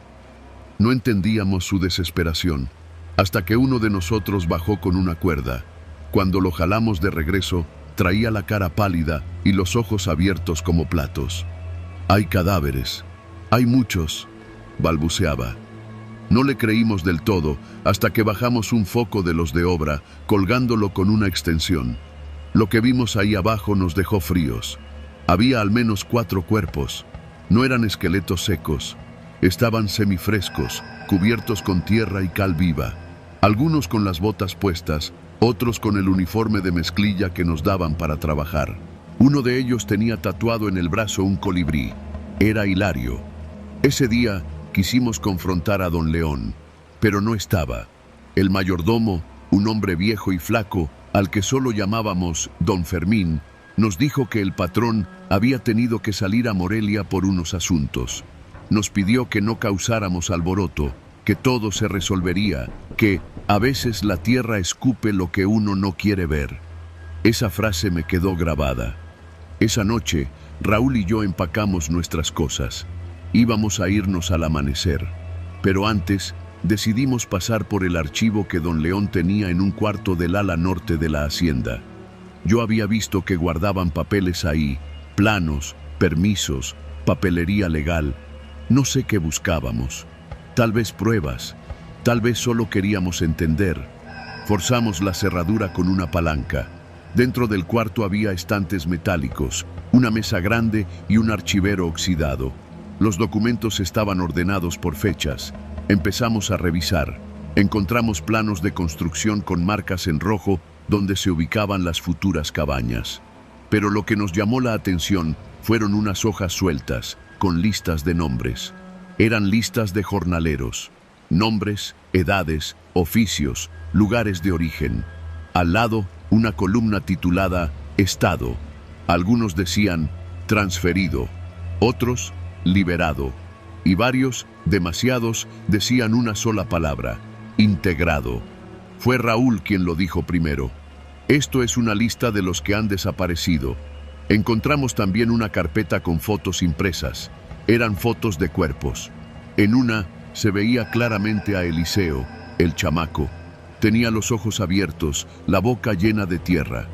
No entendíamos su desesperación, hasta que uno de nosotros bajó con una cuerda. Cuando lo jalamos de regreso, traía la cara pálida y los ojos abiertos como platos. «Hay cadáveres, hay muchos», balbuceaba. No le creímos del todo hasta que bajamos un foco de los de obra, colgándolo con una extensión. Lo que vimos ahí abajo nos dejó fríos. Había al menos 4 cuerpos. No eran esqueletos secos. Estaban semifrescos, cubiertos con tierra y cal viva. Algunos con las botas puestas, otros con el uniforme de mezclilla que nos daban para trabajar. Uno de ellos tenía tatuado en el brazo un colibrí. Era Hilario. Ese día quisimos confrontar a don León, pero no estaba. El mayordomo, un hombre viejo y flaco, al que solo llamábamos don Fermín, nos dijo que el patrón había tenido que salir a Morelia por unos asuntos. Nos pidió que no causáramos alboroto, que todo se resolvería, que a veces la tierra escupe lo que uno no quiere ver. Esa frase me quedó grabada. Esa noche, Raúl y yo empacamos nuestras cosas. Íbamos a irnos al amanecer, pero antes decidimos pasar por el archivo que don León tenía en un cuarto del ala norte de la hacienda. Yo había visto que guardaban papeles ahí, planos, permisos, papelería legal. No sé qué buscábamos. Tal vez pruebas, tal vez solo queríamos entender. Forzamos la cerradura con una palanca. Dentro del cuarto había estantes metálicos, una mesa grande y un archivero oxidado. Los documentos estaban ordenados por fechas. Empezamos a revisar. Encontramos planos de construcción con marcas en rojo donde se ubicaban las futuras cabañas. Pero lo que nos llamó la atención fueron unas hojas sueltas, con listas de nombres. Eran listas de jornaleros, nombres, edades, oficios, lugares de origen. Al lado, una columna titulada Estado. Algunos decían transferido, otros liberado, y varios, demasiados, decían una sola palabra, integrado. Fue Raúl quien lo dijo primero. Esto es una lista de los que han desaparecido. Encontramos también una carpeta con fotos impresas. Eran fotos de cuerpos. En una se veía claramente a Eliseo, el chamaco. Tenía los ojos abiertos, la boca llena de tierra.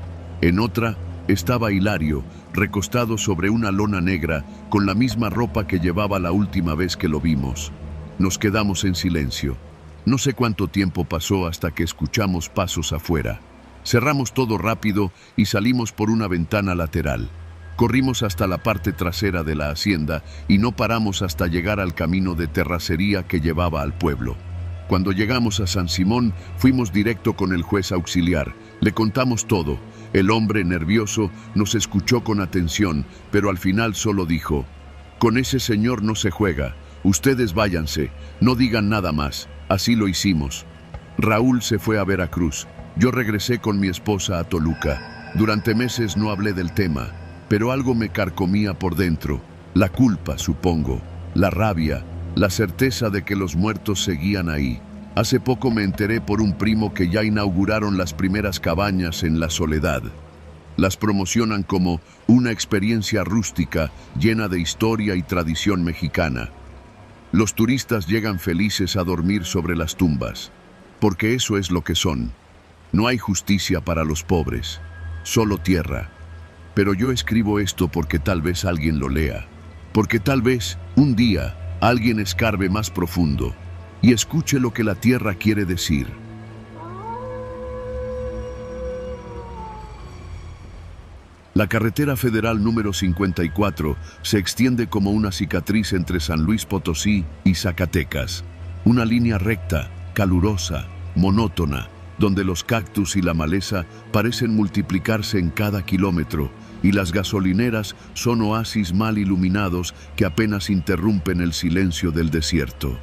En otra estaba Hilario, recostado sobre una lona negra, con la misma ropa que llevaba la última vez que lo vimos. Nos quedamos en silencio. No sé cuánto tiempo pasó hasta que escuchamos pasos afuera. Cerramos todo rápido y salimos por una ventana lateral. Corrimos hasta la parte trasera de la hacienda y no paramos hasta llegar al camino de terracería que llevaba al pueblo. Cuando llegamos a San Simón, fuimos directo con el juez auxiliar. Le contamos todo. El hombre, nervioso, nos escuchó con atención, pero al final solo dijo: «Con ese señor no se juega. Ustedes váyanse, no digan nada más». Así lo hicimos. Raúl se fue a Veracruz. Yo regresé con mi esposa a Toluca. Durante meses no hablé del tema, pero algo me carcomía por dentro. La culpa, supongo, la rabia, la certeza de que los muertos seguían ahí. Hace poco me enteré por un primo que ya inauguraron las primeras cabañas en La Soledad. Las promocionan como una experiencia rústica llena de historia y tradición mexicana. Los turistas llegan felices a dormir sobre las tumbas, porque eso es lo que son. No hay justicia para los pobres, solo tierra. Pero yo escribo esto porque tal vez alguien lo lea, porque tal vez un día alguien escarbe más profundo y escuche lo que la tierra quiere decir. La carretera federal número 54 se extiende como una cicatriz entre San Luis Potosí y Zacatecas. Una línea recta, calurosa, monótona, donde los cactus y la maleza parecen multiplicarse en cada kilómetro y las gasolineras son oasis mal iluminados que apenas interrumpen el silencio del desierto.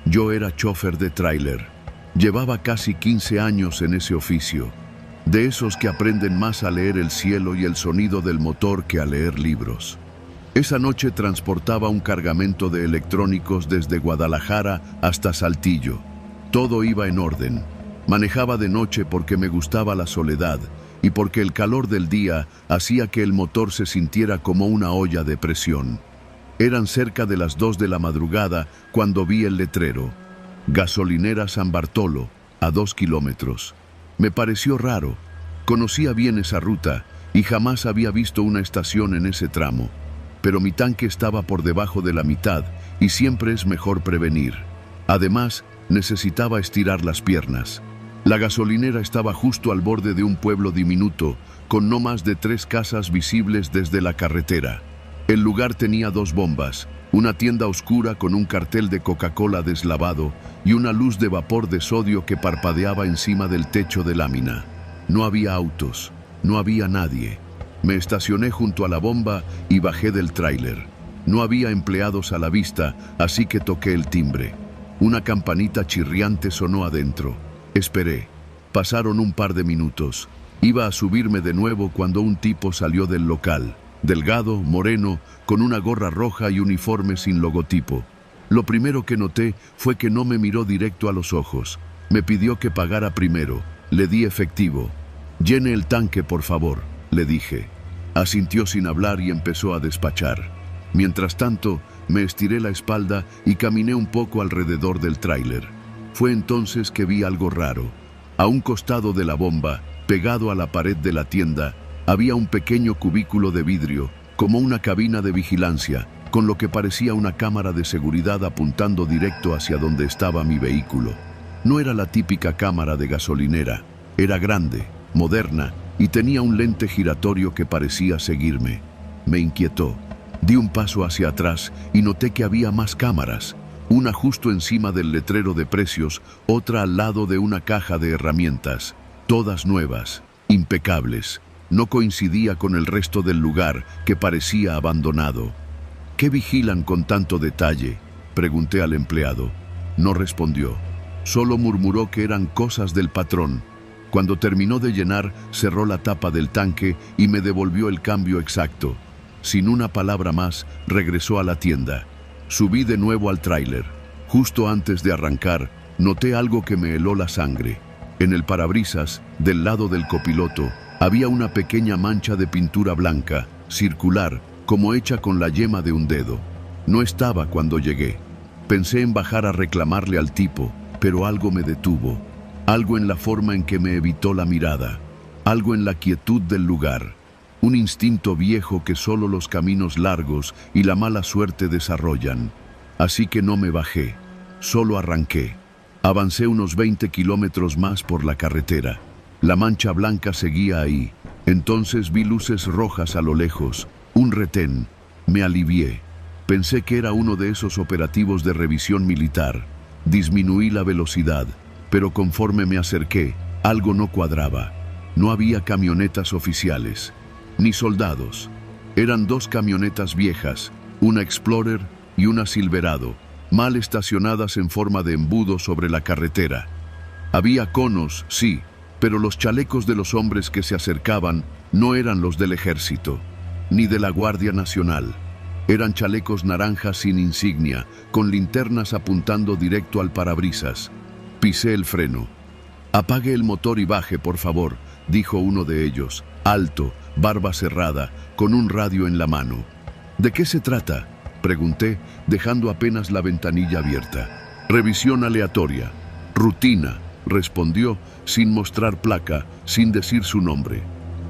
Yo era chofer de tráiler. Llevaba casi 15 años en ese oficio. De esos que aprenden más a leer el cielo y el sonido del motor que a leer libros. Esa noche transportaba un cargamento de electrónicos desde Guadalajara hasta Saltillo. Todo iba en orden. Manejaba de noche porque me gustaba la soledad y porque el calor del día hacía que el motor se sintiera como una olla de presión. Eran cerca de las 2 de la madrugada cuando vi el letrero. Gasolinera San Bartolo, a 2 kilómetros. Me pareció raro. Conocía bien esa ruta y jamás había visto una estación en ese tramo. Pero mi tanque estaba por debajo de la mitad y siempre es mejor prevenir. Además, necesitaba estirar las piernas. La gasolinera estaba justo al borde de un pueblo diminuto, con no más de 3 casas visibles desde la carretera. El lugar tenía 2 bombas, una tienda oscura con un cartel de Coca-Cola deslavado y una luz de vapor de sodio que parpadeaba encima del techo de lámina. No había autos, no había nadie. Me estacioné junto a la bomba y bajé del tráiler. No había empleados a la vista, así que toqué el timbre. Una campanita chirriante sonó adentro. Esperé. Pasaron un par de minutos. Iba a subirme de nuevo cuando un tipo salió del local. Delgado, moreno, con una gorra roja y uniforme sin logotipo. Lo primero que noté fue que no me miró directo a los ojos. Me pidió que pagara primero. Le di efectivo. «Llene el tanque, por favor», le dije. Asintió sin hablar y empezó a despachar. Mientras tanto, me estiré la espalda y caminé un poco alrededor del tráiler. Fue entonces que vi algo raro. A un costado de la bomba, pegado a la pared de la tienda, había un pequeño cubículo de vidrio, como una cabina de vigilancia, con lo que parecía una cámara de seguridad apuntando directo hacia donde estaba mi vehículo. No era la típica cámara de gasolinera. Era grande, moderna, y tenía un lente giratorio que parecía seguirme. Me inquietó. Di un paso hacia atrás y noté que había más cámaras. Una justo encima del letrero de precios, otra al lado de una caja de herramientas. Todas nuevas, impecables. No coincidía con el resto del lugar, que parecía abandonado. «¿Qué vigilan con tanto detalle?», pregunté al empleado. No respondió. Solo murmuró que eran cosas del patrón. Cuando terminó de llenar, cerró la tapa del tanque y me devolvió el cambio exacto. Sin una palabra más, regresó a la tienda. Subí de nuevo al tráiler. Justo antes de arrancar, noté algo que me heló la sangre. En el parabrisas, del lado del copiloto, había una pequeña mancha de pintura blanca, circular, como hecha con la yema de un dedo. No estaba cuando llegué. Pensé en bajar a reclamarle al tipo, pero algo me detuvo. Algo en la forma en que me evitó la mirada. Algo en la quietud del lugar. Un instinto viejo que solo los caminos largos y la mala suerte desarrollan. Así que no me bajé. Solo arranqué. Avancé unos 20 kilómetros más por la carretera. La mancha blanca seguía ahí. Entonces vi luces rojas a lo lejos. Un retén. Me alivié. Pensé que era uno de esos operativos de revisión militar. Disminuí la velocidad, pero conforme me acerqué, algo no cuadraba. No había camionetas oficiales, ni soldados. Eran 2 camionetas viejas, una Explorer y una Silverado, mal estacionadas en forma de embudo sobre la carretera. Había conos, sí, pero los chalecos de los hombres que se acercaban no eran los del ejército, ni de la Guardia Nacional. Eran chalecos naranjas sin insignia, con linternas apuntando directo al parabrisas. Pisé el freno. «Apague el motor y baje, por favor», dijo uno de ellos, alto, barba cerrada, con un radio en la mano. «¿De qué se trata?», pregunté, dejando apenas la ventanilla abierta. «Revisión aleatoria. Rutina», respondió, sin mostrar placa, sin decir su nombre.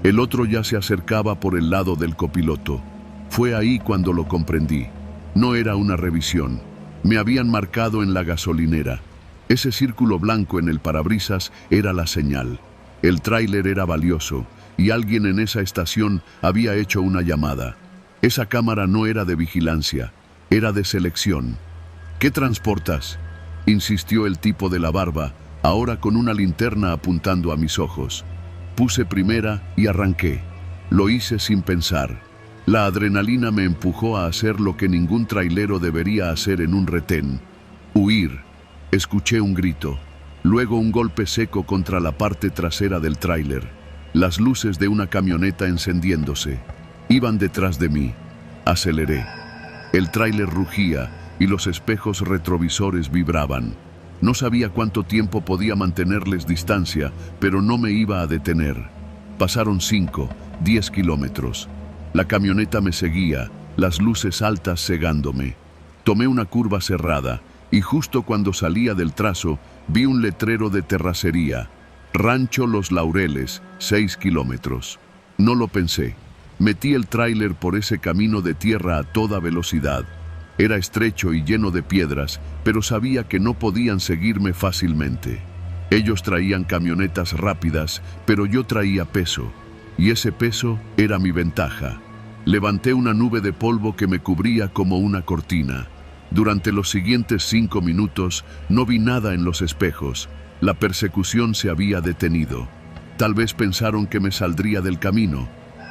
El otro ya se acercaba por el lado del copiloto. Fue ahí cuando lo comprendí. No era una revisión. Me habían marcado en la gasolinera. Ese círculo blanco en el parabrisas era la señal. El tráiler era valioso, y alguien en esa estación había hecho una llamada. Esa cámara no era de vigilancia, era de selección. ¿Qué transportas?, insistió el tipo de la barba, ahora con una linterna apuntando a mis ojos. Puse primera y arranqué. Lo hice sin pensar. La adrenalina me empujó a hacer lo que ningún trailero debería hacer en un retén: huir. Escuché un grito, luego un golpe seco contra la parte trasera del tráiler. Las luces de una camioneta encendiéndose. Iban detrás de mí. Aceleré. El tráiler rugía y los espejos retrovisores vibraban. No sabía cuánto tiempo podía mantenerles distancia, pero no me iba a detener. Pasaron 5, 10 kilómetros. La camioneta me seguía, las luces altas cegándome. Tomé una curva cerrada y justo cuando salía del trazo vi un letrero de terracería: Rancho Los Laureles, 6 kilómetros. No lo pensé. Metí el tráiler por ese camino de tierra a toda velocidad. Era estrecho y lleno de piedras, pero sabía que no podían seguirme fácilmente. Ellos traían camionetas rápidas, pero yo traía peso, y ese peso era mi ventaja. Levanté una nube de polvo que me cubría como una cortina. Durante los siguientes 5 minutos no vi nada en los espejos. La persecución se había detenido. Tal vez pensaron que me saldría del camino.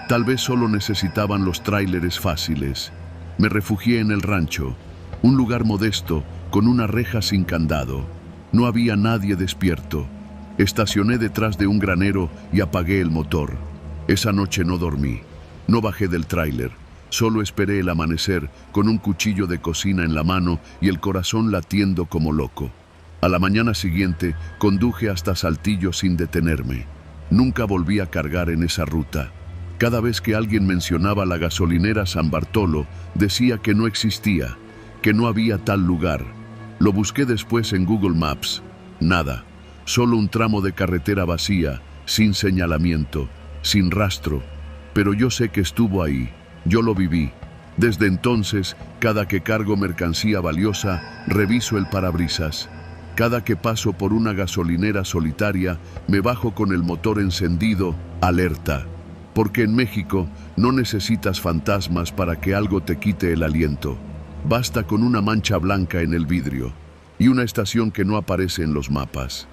Tal vez solo necesitaban los tráileres fáciles. Me refugié en el rancho, un lugar modesto, con una reja sin candado. No había nadie despierto. Estacioné detrás de un granero y apagué el motor. Esa noche no dormí. No bajé del tráiler. Solo esperé el amanecer con un cuchillo de cocina en la mano y el corazón latiendo como loco. A la mañana siguiente conduje hasta Saltillo sin detenerme. Nunca volví a cargar en esa ruta. Cada vez que alguien mencionaba la gasolinera San Bartolo, decía que no existía, que no había tal lugar. Lo busqué después en Google Maps. Nada. Solo un tramo de carretera vacía, sin señalamiento, sin rastro. Pero yo sé que estuvo ahí. Yo lo viví. Desde entonces, cada que cargo mercancía valiosa, reviso el parabrisas. Cada que paso por una gasolinera solitaria, me bajo con el motor encendido, alerta. Porque en México no necesitas fantasmas para que algo te quite el aliento. Basta con una mancha blanca en el vidrio y una estación que no aparece en los mapas.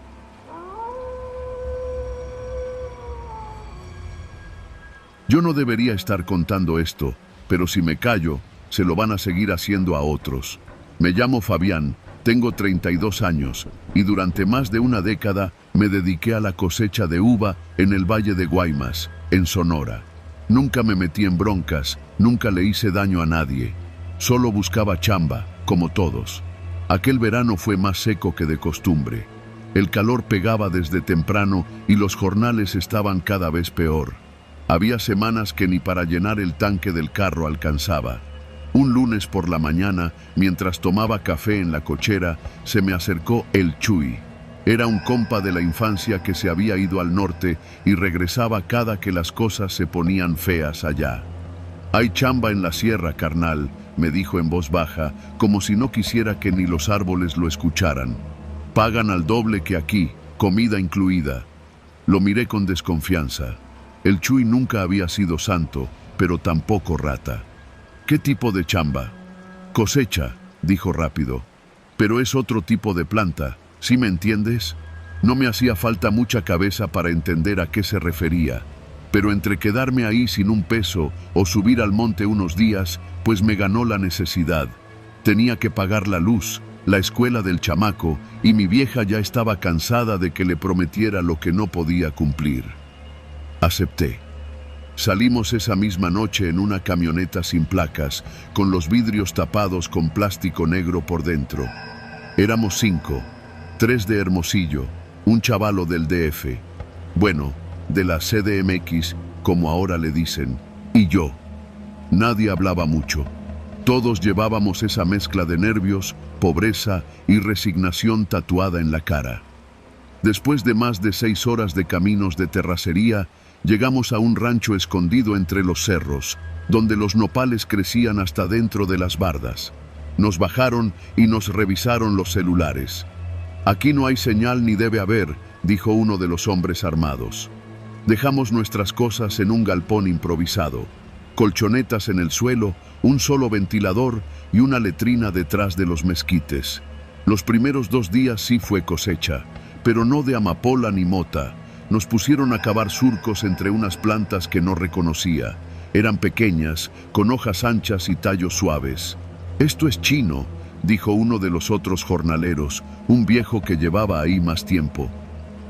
Yo no debería estar contando esto, pero si me callo, se lo van a seguir haciendo a otros. Me llamo Fabián, tengo 32 años y durante más de una década me dediqué a la cosecha de uva en el Valle de Guaymas, en Sonora. Nunca me metí en broncas, nunca le hice daño a nadie. Solo buscaba chamba, como todos. Aquel verano fue más seco que de costumbre. El calor pegaba desde temprano y los jornales estaban cada vez peor. Había semanas que ni para llenar el tanque del carro alcanzaba. Un lunes por la mañana, mientras tomaba café en la cochera, se me acercó el Chuy. Era un compa de la infancia que se había ido al norte y regresaba cada que las cosas se ponían feas allá. «Hay chamba en la sierra, carnal», me dijo en voz baja, como si no quisiera que ni los árboles lo escucharan. «Pagan al doble que aquí, comida incluida». Lo miré con desconfianza. El Chuy nunca había sido santo, pero tampoco rata. «¿Qué tipo de chamba?» «Cosecha», dijo rápido. «Pero es otro tipo de planta. ¿Sí me entiendes?» No me hacía falta mucha cabeza para entender a qué se refería, pero entre quedarme ahí sin un peso o subir al monte unos días, pues me ganó la necesidad. Tenía que pagar la luz, la escuela del chamaco, y mi vieja ya estaba cansada de que le prometiera lo que no podía cumplir. Acepté. Salimos esa misma noche en una camioneta sin placas, con los vidrios tapados con plástico negro por dentro. Éramos 5, 3 de Hermosillo, un chavalo del DF, bueno, de la CDMX, como ahora le dicen, y yo. Nadie hablaba mucho. Todos llevábamos esa mezcla de nervios, pobreza y resignación tatuada en la cara. Después de más de 6 horas de caminos de terracería, llegamos a un rancho escondido entre los cerros, donde los nopales crecían hasta dentro de las bardas. Nos bajaron y nos revisaron los celulares. «Aquí no hay señal ni debe haber», dijo uno de los hombres armados. Dejamos nuestras cosas en un galpón improvisado, colchonetas en el suelo, un solo ventilador y una letrina detrás de los mezquites. Los primeros 2 días sí fue cosecha, pero no de amapola ni mota. Nos pusieron a cavar surcos entre unas plantas que no reconocía. Eran pequeñas, con hojas anchas y tallos suaves. «Esto es chino», dijo uno de los otros jornaleros, un viejo que llevaba ahí más tiempo.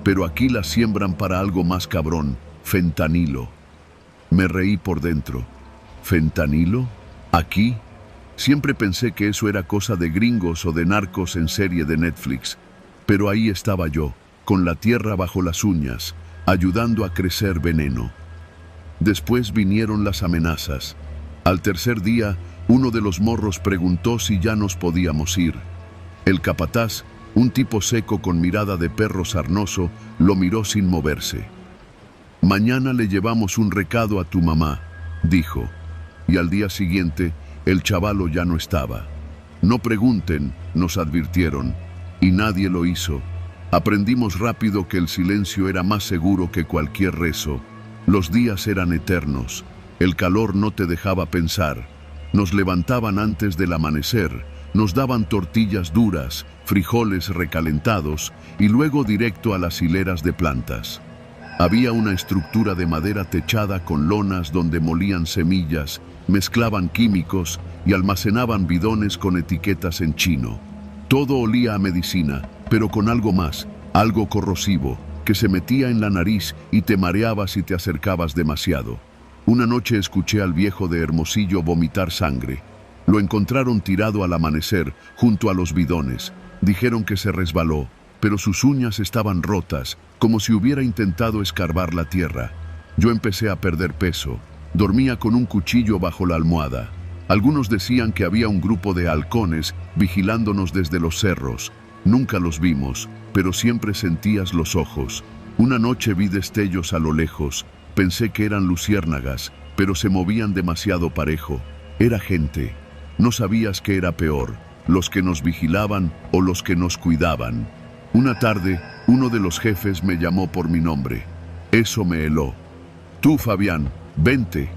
«Pero aquí la siembran para algo más cabrón, fentanilo». Me reí por dentro. ¿Fentanilo? ¿Aquí? Siempre pensé que eso era cosa de gringos o de narcos en serie de Netflix. Pero ahí estaba yo, con la tierra bajo las uñas, ayudando a crecer veneno. Después vinieron las amenazas. Al tercer día, uno de los morros preguntó si ya nos podíamos ir. El capataz, un tipo seco con mirada de perro sarnoso, lo miró sin moverse. «Mañana le llevamos un recado a tu mamá», dijo. Y al día siguiente, el chavalo ya no estaba. «No pregunten», nos advirtieron, y nadie lo hizo. Aprendimos rápido que el silencio era más seguro que cualquier rezo. Los días eran eternos. El calor no te dejaba pensar. Nos levantaban antes del amanecer, nos daban tortillas duras, frijoles recalentados y luego directo a las hileras de plantas. Había una estructura de madera techada con lonas donde molían semillas, mezclaban químicos y almacenaban bidones con etiquetas en chino. Todo olía a medicina, pero con algo más, algo corrosivo, que se metía en la nariz y te mareaba si te acercabas demasiado. Una noche escuché al viejo de Hermosillo vomitar sangre. Lo encontraron tirado al amanecer, junto a los bidones. Dijeron que se resbaló, pero sus uñas estaban rotas, como si hubiera intentado escarbar la tierra. Yo empecé a perder peso. Dormía con un cuchillo bajo la almohada. Algunos decían que había un grupo de halcones vigilándonos desde los cerros. Nunca los vimos, pero siempre sentías los ojos. Una noche vi destellos a lo lejos. Pensé que eran luciérnagas, pero se movían demasiado parejo. Era gente. No sabías qué era peor, los que nos vigilaban o los que nos cuidaban. Una tarde, uno de los jefes me llamó por mi nombre. Eso me heló. «Tú, Fabián, vente».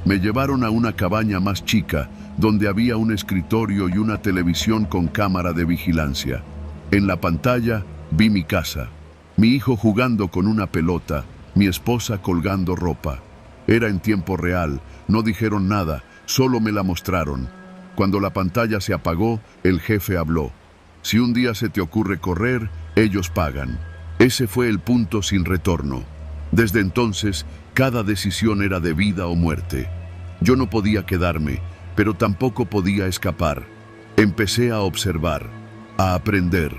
Me llevaron a una cabaña más chica, donde había un escritorio y una televisión con cámara de vigilancia. En la pantalla vi mi casa, mi hijo jugando con una pelota, mi esposa colgando ropa. Era en tiempo real, no dijeron nada, solo me la mostraron. Cuando la pantalla se apagó, el jefe habló. «Si un día se te ocurre correr, ellos pagan». Ese fue el punto sin retorno. Desde entonces, cada decisión era de vida o muerte. Yo no podía quedarme, pero tampoco podía escapar. Empecé a observar, a aprender.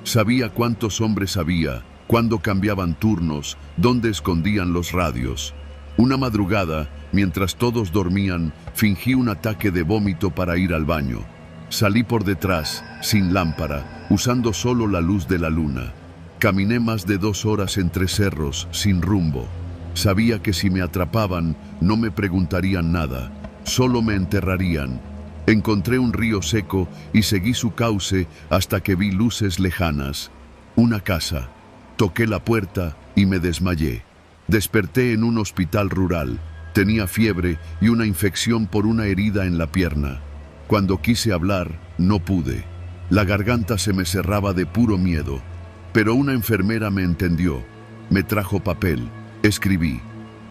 Sabía cuántos hombres había, cuándo cambiaban turnos, dónde escondían los radios. Una madrugada, mientras todos dormían, fingí un ataque de vómito para ir al baño. Salí por detrás, sin lámpara, usando solo la luz de la luna. Caminé más de 2 horas entre cerros, sin rumbo. Sabía que si me atrapaban, no me preguntarían nada, solo me enterrarían. Encontré un río seco y seguí su cauce hasta que vi luces lejanas. Una casa. Toqué la puerta y me desmayé. Desperté en un hospital rural. Tenía fiebre y una infección por una herida en la pierna. Cuando quise hablar, no pude. La garganta se me cerraba de puro miedo. Pero una enfermera me entendió. Me trajo papel. Escribí.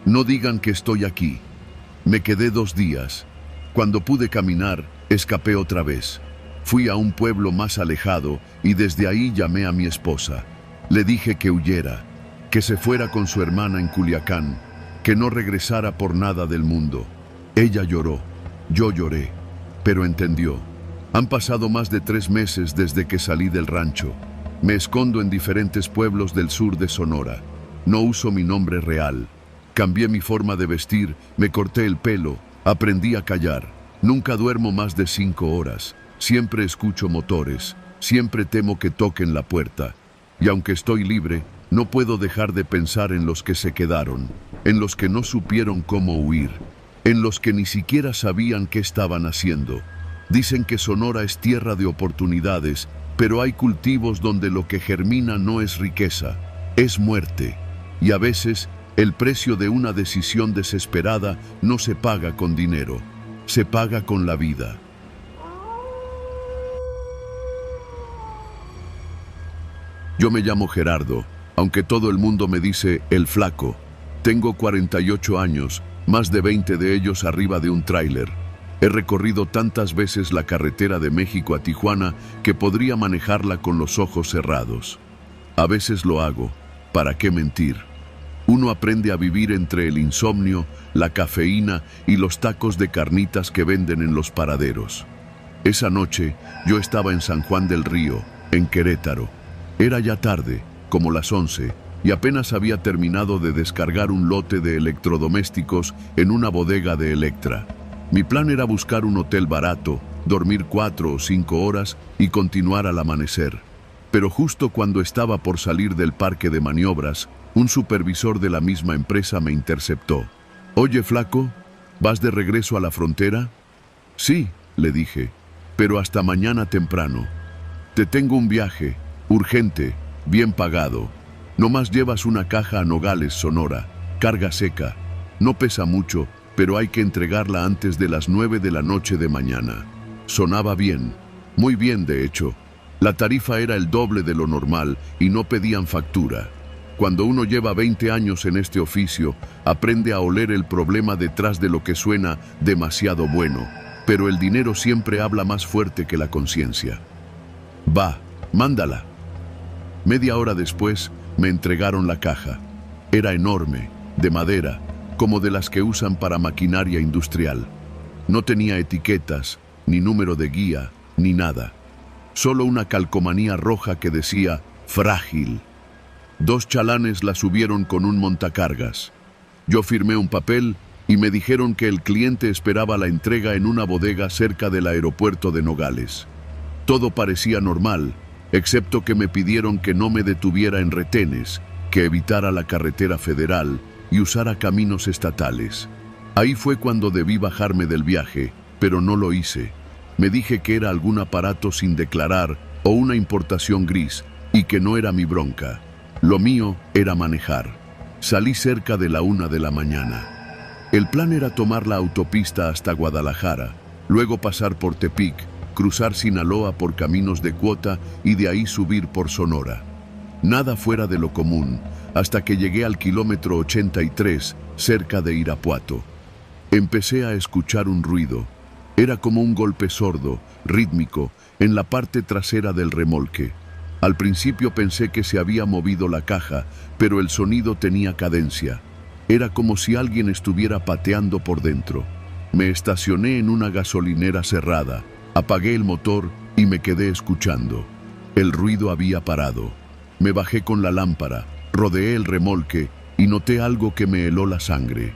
«No digan que estoy aquí». Me quedé 2 días. Cuando pude caminar, escapé otra vez. Fui a un pueblo más alejado y desde ahí llamé a mi esposa. Le dije que huyera, que se fuera con su hermana en Culiacán, que no regresara por nada del mundo. Ella lloró. Yo lloré, pero entendió. Han pasado más de 3 meses desde que salí del rancho. Me escondo en diferentes pueblos del sur de Sonora. No uso mi nombre real. Cambié mi forma de vestir, me corté el pelo, aprendí a callar. Nunca duermo más de 5 horas. Siempre escucho motores. Siempre temo que toquen la puerta. Y aunque estoy libre, no puedo dejar de pensar en los que se quedaron, en los que no supieron cómo huir, en los que ni siquiera sabían qué estaban haciendo. Dicen que Sonora es tierra de oportunidades, pero hay cultivos donde lo que germina no es riqueza, es muerte. Y a veces El precio de una decisión desesperada no se paga con dinero, se paga con la vida. Yo me llamo Gerardo, aunque todo el mundo me dice el flaco. Tengo 48 años, más de 20 de ellos arriba de un tráiler. He recorrido tantas veces la carretera de México a Tijuana que podría manejarla con los ojos cerrados. A veces lo hago, ¿para qué mentir? Uno aprende a vivir entre el insomnio, la cafeína y los tacos de carnitas que venden en los paraderos. Esa noche yo estaba en San Juan del Río, en Querétaro. Era ya tarde, como las 11, y apenas había terminado de descargar un lote de electrodomésticos en una bodega de Electra. Mi plan era buscar un hotel barato, dormir 4 o 5 horas y continuar al amanecer. Pero justo cuando estaba por salir del parque de maniobras, un supervisor de la misma empresa me interceptó. «Oye, flaco, ¿vas de regreso a la frontera?» «Sí», le dije, «pero hasta mañana temprano. Te tengo un viaje, urgente, bien pagado. Nomás llevas una caja a Nogales, Sonora, carga seca. No pesa mucho, pero hay que entregarla antes de las 9 de la noche de mañana». Sonaba bien, muy bien de hecho. La tarifa era el doble de lo normal y no pedían factura. Cuando uno lleva 20 años en este oficio, aprende a oler el problema detrás de lo que suena demasiado bueno, pero el dinero siempre habla más fuerte que la conciencia. «Va, mándala». Media hora después, me entregaron la caja. Era enorme, de madera, como de las que usan para maquinaria industrial. No tenía etiquetas, ni número de guía, ni nada. Solo una calcomanía roja que decía «Frágil». 2 chalanes la subieron con un montacargas. Yo firmé un papel y me dijeron que el cliente esperaba la entrega en una bodega cerca del aeropuerto de Nogales. Todo parecía normal, excepto que me pidieron que no me detuviera en retenes, que evitara la carretera federal y usara caminos estatales. Ahí fue cuando debí bajarme del viaje, pero no lo hice. Me dije que era algún aparato sin declarar o una importación gris y que no era mi bronca. Lo mío era manejar. Salí cerca de la 1 de la mañana. El plan era tomar la autopista hasta Guadalajara, luego pasar por Tepic, cruzar Sinaloa por caminos de cuota y de ahí subir por Sonora. Nada fuera de lo común, hasta que llegué al kilómetro 83, cerca de Irapuato. Empecé a escuchar un ruido. Era como un golpe sordo, rítmico, en la parte trasera del remolque. Al principio pensé que se había movido la caja, pero el sonido tenía cadencia. Era como si alguien estuviera pateando por dentro. Me estacioné en una gasolinera cerrada, apagué el motor y me quedé escuchando. El ruido había parado. Me bajé con la lámpara, rodeé el remolque y noté algo que me heló la sangre.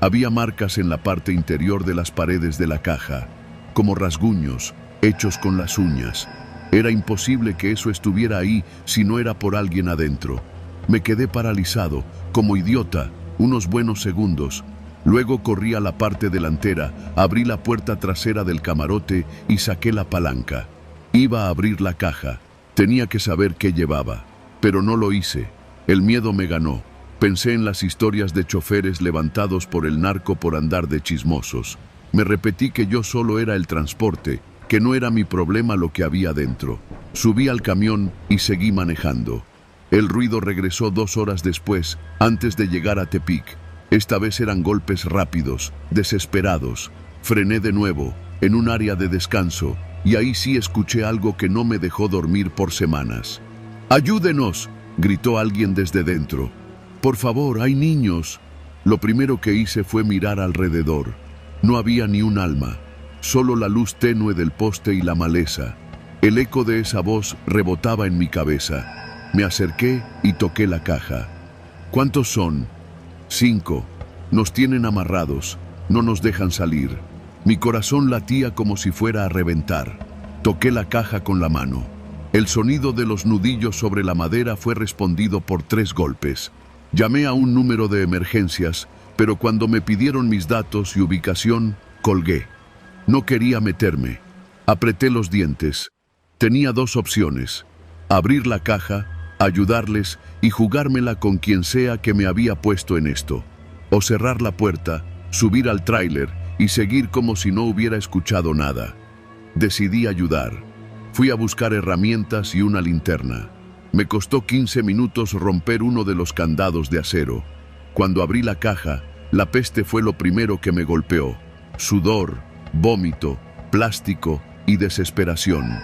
Había marcas en la parte interior de las paredes de la caja, como rasguños, hechos con las uñas. Era imposible que eso estuviera ahí si no era por alguien adentro. Me quedé paralizado, como idiota, unos buenos segundos. Luego corrí a la parte delantera, abrí la puerta trasera del camarote y saqué la palanca. Iba a abrir la caja. Tenía que saber qué llevaba, pero no lo hice. El miedo me ganó. Pensé en las historias de choferes levantados por el narco por andar de chismosos. Me repetí que yo solo era el transporte, que no era mi problema lo que había dentro. Subí al camión y seguí manejando. El ruido regresó 2 horas después, antes de llegar a Tepic. Esta vez eran golpes rápidos, desesperados. Frené de nuevo, en un área de descanso, y ahí sí escuché algo que no me dejó dormir por semanas. «¡Ayúdenos!», gritó alguien desde dentro. «Por favor, hay niños». Lo primero que hice fue mirar alrededor. No había ni un alma, solo la luz tenue del poste y la maleza. El eco de esa voz rebotaba en mi cabeza. Me acerqué y toqué la caja. «¿Cuántos son?» «5. Nos tienen amarrados, no nos dejan salir». Mi corazón latía como si fuera a reventar. Toqué la caja con la mano. El sonido de los nudillos sobre la madera fue respondido por 3 golpes. Llamé a un número de emergencias, pero cuando me pidieron mis datos y ubicación, colgué. No quería meterme. Apreté los dientes. Tenía 2 opciones: abrir la caja, ayudarles y jugármela con quien sea que me había puesto en esto. O cerrar la puerta, subir al tráiler y seguir como si no hubiera escuchado nada. Decidí ayudar. Fui a buscar herramientas y una linterna. Me costó 15 minutos romper uno de los candados de acero. Cuando abrí la caja, la peste fue lo primero que me golpeó. Sudor, vómito, plástico y desesperación.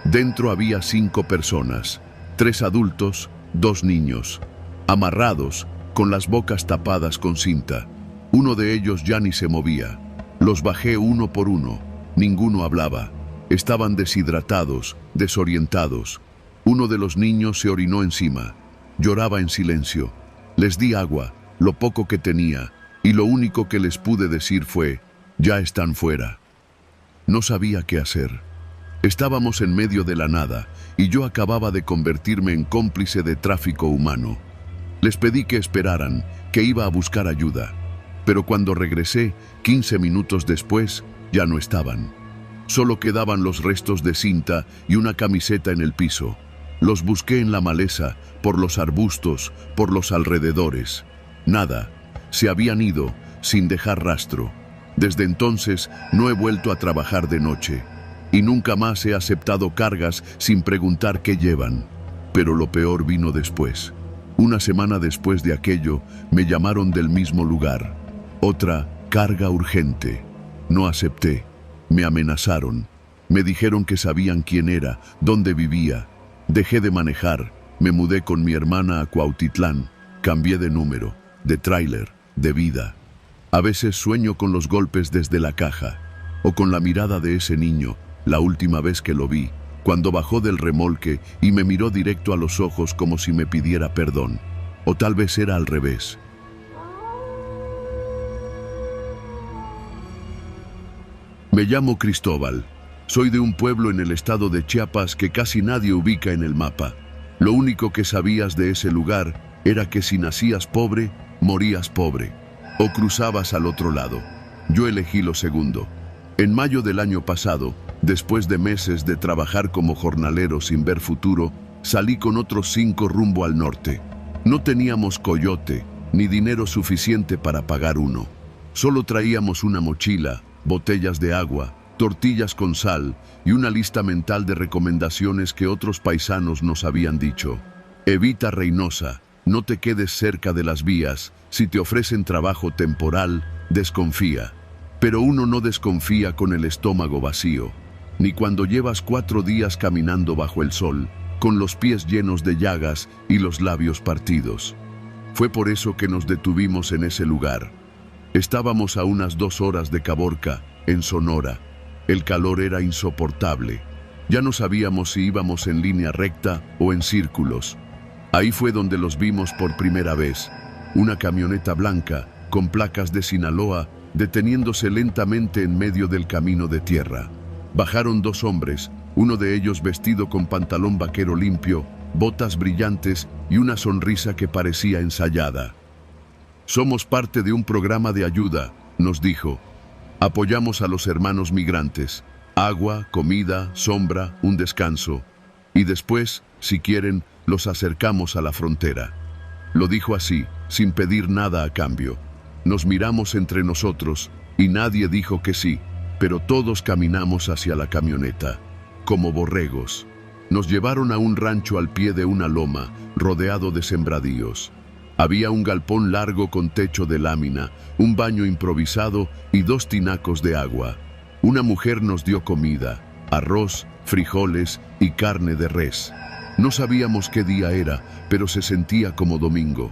Dentro había 5 personas, 3 adultos, 2 niños, amarrados, con las bocas tapadas con cinta. Uno de ellos ya ni se movía. Los bajé uno por uno. Ninguno hablaba. Estaban deshidratados, desorientados. Uno de los niños se orinó encima. Lloraba en silencio. Les di agua, lo poco que tenía, y lo único que les pude decir fue: ya están fuera. No sabía qué hacer. Estábamos en medio de la nada, y yo acababa de convertirme en cómplice de tráfico humano. Les pedí que esperaran, que iba a buscar ayuda. Pero cuando regresé, 15 minutos después, ya no estaban. Solo quedaban los restos de cinta y una camiseta en el piso. Los busqué en la maleza, por los arbustos, por los alrededores. Nada. Se habían ido, sin dejar rastro. Desde entonces no he vuelto a trabajar de noche. Y nunca más he aceptado cargas sin preguntar qué llevan. Pero lo peor vino después. Una semana después de aquello, me llamaron del mismo lugar. Otra carga urgente. No acepté. Me amenazaron. Me dijeron que sabían quién era, dónde vivía. Dejé de manejar, me mudé con mi hermana a Cuautitlán, cambié de número, de tráiler, de vida. A veces sueño con los golpes desde la caja, o con la mirada de ese niño, la última vez que lo vi, cuando bajó del remolque y me miró directo a los ojos como si me pidiera perdón. O tal vez era al revés. Me llamo Cristóbal. Soy de un pueblo en el estado de Chiapas que casi nadie ubica en el mapa. Lo único que sabías de ese lugar era que si nacías pobre, morías pobre, o cruzabas al otro lado. Yo elegí lo segundo. En mayo del año pasado, después de meses de trabajar como jornalero sin ver futuro, salí con otros 5 rumbo al norte. No teníamos coyote, ni dinero suficiente para pagar uno. Solo traíamos una mochila, botellas de agua, tortillas con sal y una lista mental de recomendaciones que otros paisanos nos habían dicho. Evita Reynosa, no te quedes cerca de las vías, si te ofrecen trabajo temporal, desconfía. Pero uno no desconfía con el estómago vacío, ni cuando llevas 4 días caminando bajo el sol, con los pies llenos de llagas y los labios partidos. Fue por eso que nos detuvimos en ese lugar. Estábamos a unas 2 horas de Caborca, en Sonora. El calor era insoportable. Ya no sabíamos si íbamos en línea recta o en círculos. Ahí fue donde los vimos por primera vez. Una camioneta blanca, con placas de Sinaloa, deteniéndose lentamente en medio del camino de tierra. Bajaron 2 hombres, uno de ellos vestido con pantalón vaquero limpio, botas brillantes y una sonrisa que parecía ensayada. Somos parte de un programa de ayuda, nos dijo. Apoyamos a los hermanos migrantes. Agua, comida, sombra, un descanso. Y después, si quieren, los acercamos a la frontera. Lo dijo así, sin pedir nada a cambio. Nos miramos entre nosotros y nadie dijo que sí, pero todos caminamos hacia la camioneta, como borregos. Nos llevaron a un rancho al pie de una loma, rodeado de sembradíos. Había un galpón largo con techo de lámina, un baño improvisado y 2 tinacos de agua. Una mujer nos dio comida, arroz, frijoles y carne de res. No sabíamos qué día era, pero se sentía como domingo.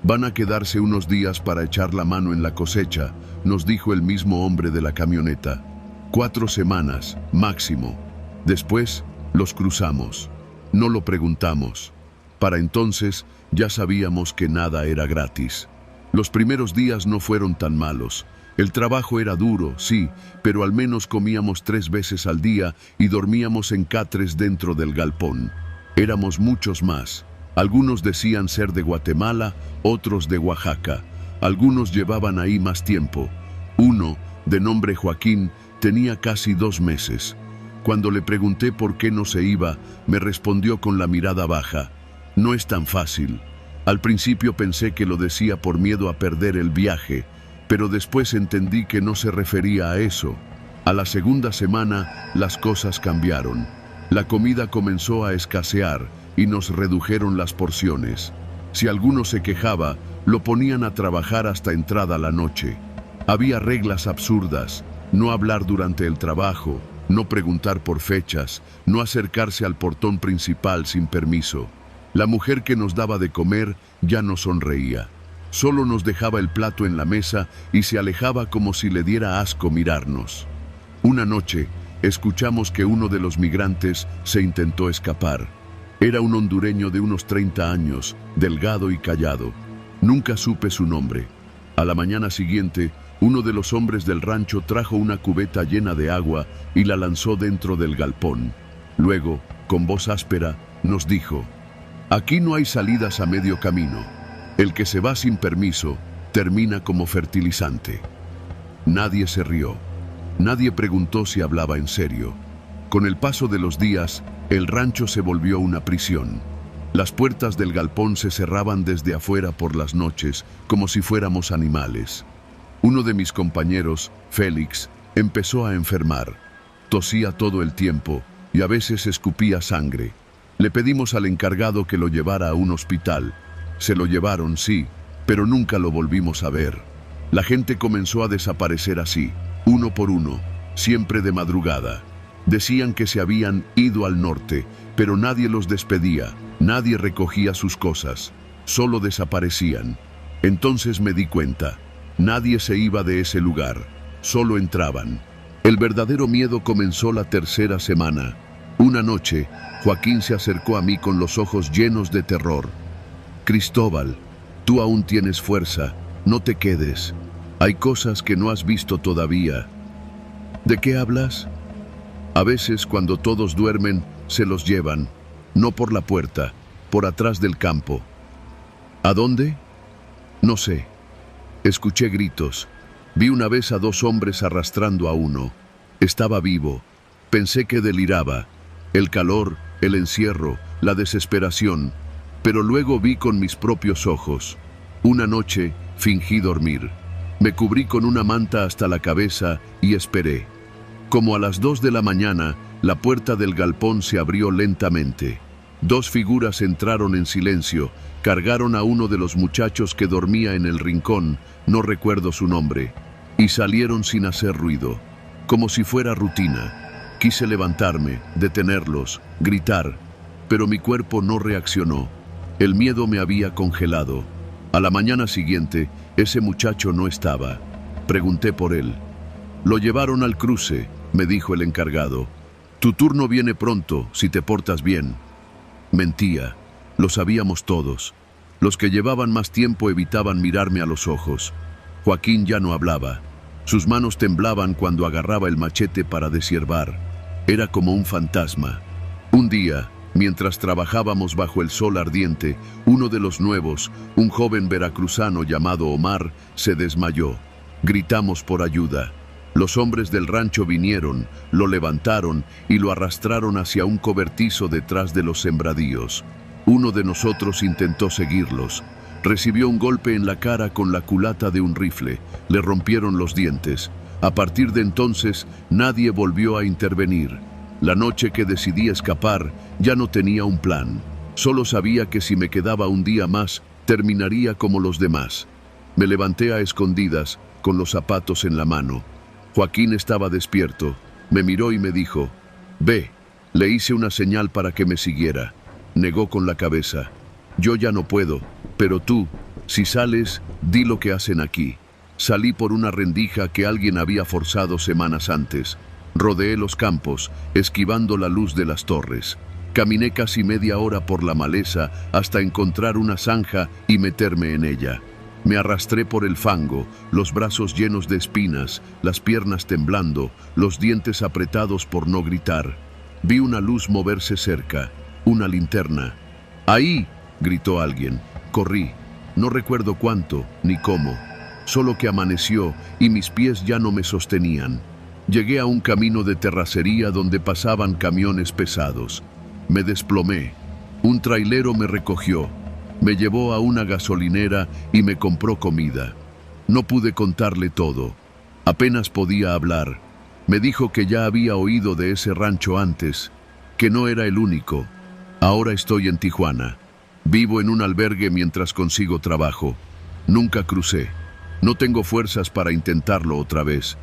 Van a quedarse unos días para echar la mano en la cosecha, nos dijo el mismo hombre de la camioneta. 4 semanas, máximo. Después, los cruzamos. No lo preguntamos. Para entonces, ya sabíamos que nada era gratis. Los primeros días no fueron tan malos. El trabajo era duro, sí, pero al menos comíamos 3 veces al día y dormíamos en catres dentro del galpón. Éramos muchos más. Algunos decían ser de Guatemala, otros de Oaxaca. Algunos llevaban ahí más tiempo. Uno, de nombre Joaquín, tenía casi 2 meses. Cuando le pregunté por qué no se iba, me respondió con la mirada baja: No es tan fácil. Al principio pensé que lo decía por miedo a perder el viaje, pero después entendí que no se refería a eso. A la segunda semana, las cosas cambiaron. La comida comenzó a escasear y nos redujeron las porciones. Si alguno se quejaba, lo ponían a trabajar hasta entrada la noche. Había reglas absurdas: no hablar durante el trabajo, no preguntar por fechas, no acercarse al portón principal sin permiso. La mujer que nos daba de comer ya no sonreía. Solo nos dejaba el plato en la mesa y se alejaba como si le diera asco mirarnos. Una noche, escuchamos que uno de los migrantes se intentó escapar. Era un hondureño de unos 30 años, delgado y callado. Nunca supe su nombre. A la mañana siguiente, uno de los hombres del rancho trajo una cubeta llena de agua y la lanzó dentro del galpón. Luego, con voz áspera, nos dijo: «Aquí no hay salidas a medio camino. El que se va sin permiso termina como fertilizante». Nadie se rió. Nadie preguntó si hablaba en serio. Con el paso de los días, el rancho se volvió una prisión. Las puertas del galpón se cerraban desde afuera por las noches, como si fuéramos animales. Uno de mis compañeros, Félix, empezó a enfermar. Tosía todo el tiempo y a veces escupía sangre. Le pedimos al encargado que lo llevara a un hospital. Se lo llevaron, sí, pero nunca lo volvimos a ver. La gente comenzó a desaparecer así, uno por uno, siempre de madrugada. Decían que se habían ido al norte, pero nadie los despedía, nadie recogía sus cosas, solo desaparecían. Entonces me di cuenta, nadie se iba de ese lugar, solo entraban. El verdadero miedo comenzó la tercera semana. Una noche, Joaquín se acercó a mí con los ojos llenos de terror. «Cristóbal, tú aún tienes fuerza, no te quedes. Hay cosas que no has visto todavía». «¿De qué hablas?» «A veces, cuando todos duermen, se los llevan, no por la puerta, por atrás del campo». «¿A dónde?» «No sé. Escuché gritos. Vi una vez a 2 hombres arrastrando a uno. Estaba vivo. Pensé que deliraba. El calor, el encierro, la desesperación. Pero luego vi con mis propios ojos. Una noche fingí dormir. Me cubrí con una manta hasta la cabeza y esperé. Como a las 2 de la mañana, la puerta del galpón se abrió lentamente. 2 figuras entraron en silencio, cargaron a uno de los muchachos que dormía en el rincón, no recuerdo su nombre, y salieron sin hacer ruido, como si fuera rutina. Quise levantarme, detenerlos, gritar, pero mi cuerpo no reaccionó. El miedo me había congelado. A la mañana siguiente, ese muchacho no estaba. Pregunté por él. «Lo llevaron al cruce», me dijo el encargado. «Tu turno viene pronto, si te portas bien». Mentía. Lo sabíamos todos. Los que llevaban más tiempo evitaban mirarme a los ojos. Joaquín ya no hablaba. Sus manos temblaban cuando agarraba el machete para deshiervar. Era como un fantasma. Un día, mientras trabajábamos bajo el sol ardiente, uno de los nuevos, un joven veracruzano llamado Omar, se desmayó. Gritamos por ayuda. Los hombres del rancho vinieron, lo levantaron y lo arrastraron hacia un cobertizo detrás de los sembradíos. Uno de nosotros intentó seguirlos. Recibió un golpe en la cara con la culata de un rifle. Le rompieron los dientes. A partir de entonces, nadie volvió a intervenir. La noche que decidí escapar, ya no tenía un plan. Solo sabía que si me quedaba un día más, terminaría como los demás. Me levanté a escondidas, con los zapatos en la mano. Joaquín estaba despierto. Me miró y me dijo: «Ve». Le hice una señal para que me siguiera. Negó con la cabeza. «Yo ya no puedo, pero tú, si sales, di lo que hacen aquí». Salí por una rendija que alguien había forzado semanas antes. Rodeé los campos, esquivando la luz de las torres. Caminé casi media hora por la maleza hasta encontrar una zanja y meterme en ella. Me arrastré por el fango, los brazos llenos de espinas, las piernas temblando, los dientes apretados por no gritar. Vi una luz moverse cerca, una linterna. «¡Ahí!», gritó alguien. Corrí. No recuerdo cuánto, ni cómo. Solo que amaneció y mis pies ya no me sostenían. Llegué a un camino de terracería donde pasaban camiones pesados. Me desplomé. Un trailero me recogió, me llevó a una gasolinera y me compró comida. No pude contarle todo. Apenas podía hablar. Me dijo que ya había oído de ese rancho antes, que no era el único. Ahora estoy en Tijuana. Vivo en un albergue mientras consigo trabajo. Nunca crucé. No tengo fuerzas para intentarlo otra vez.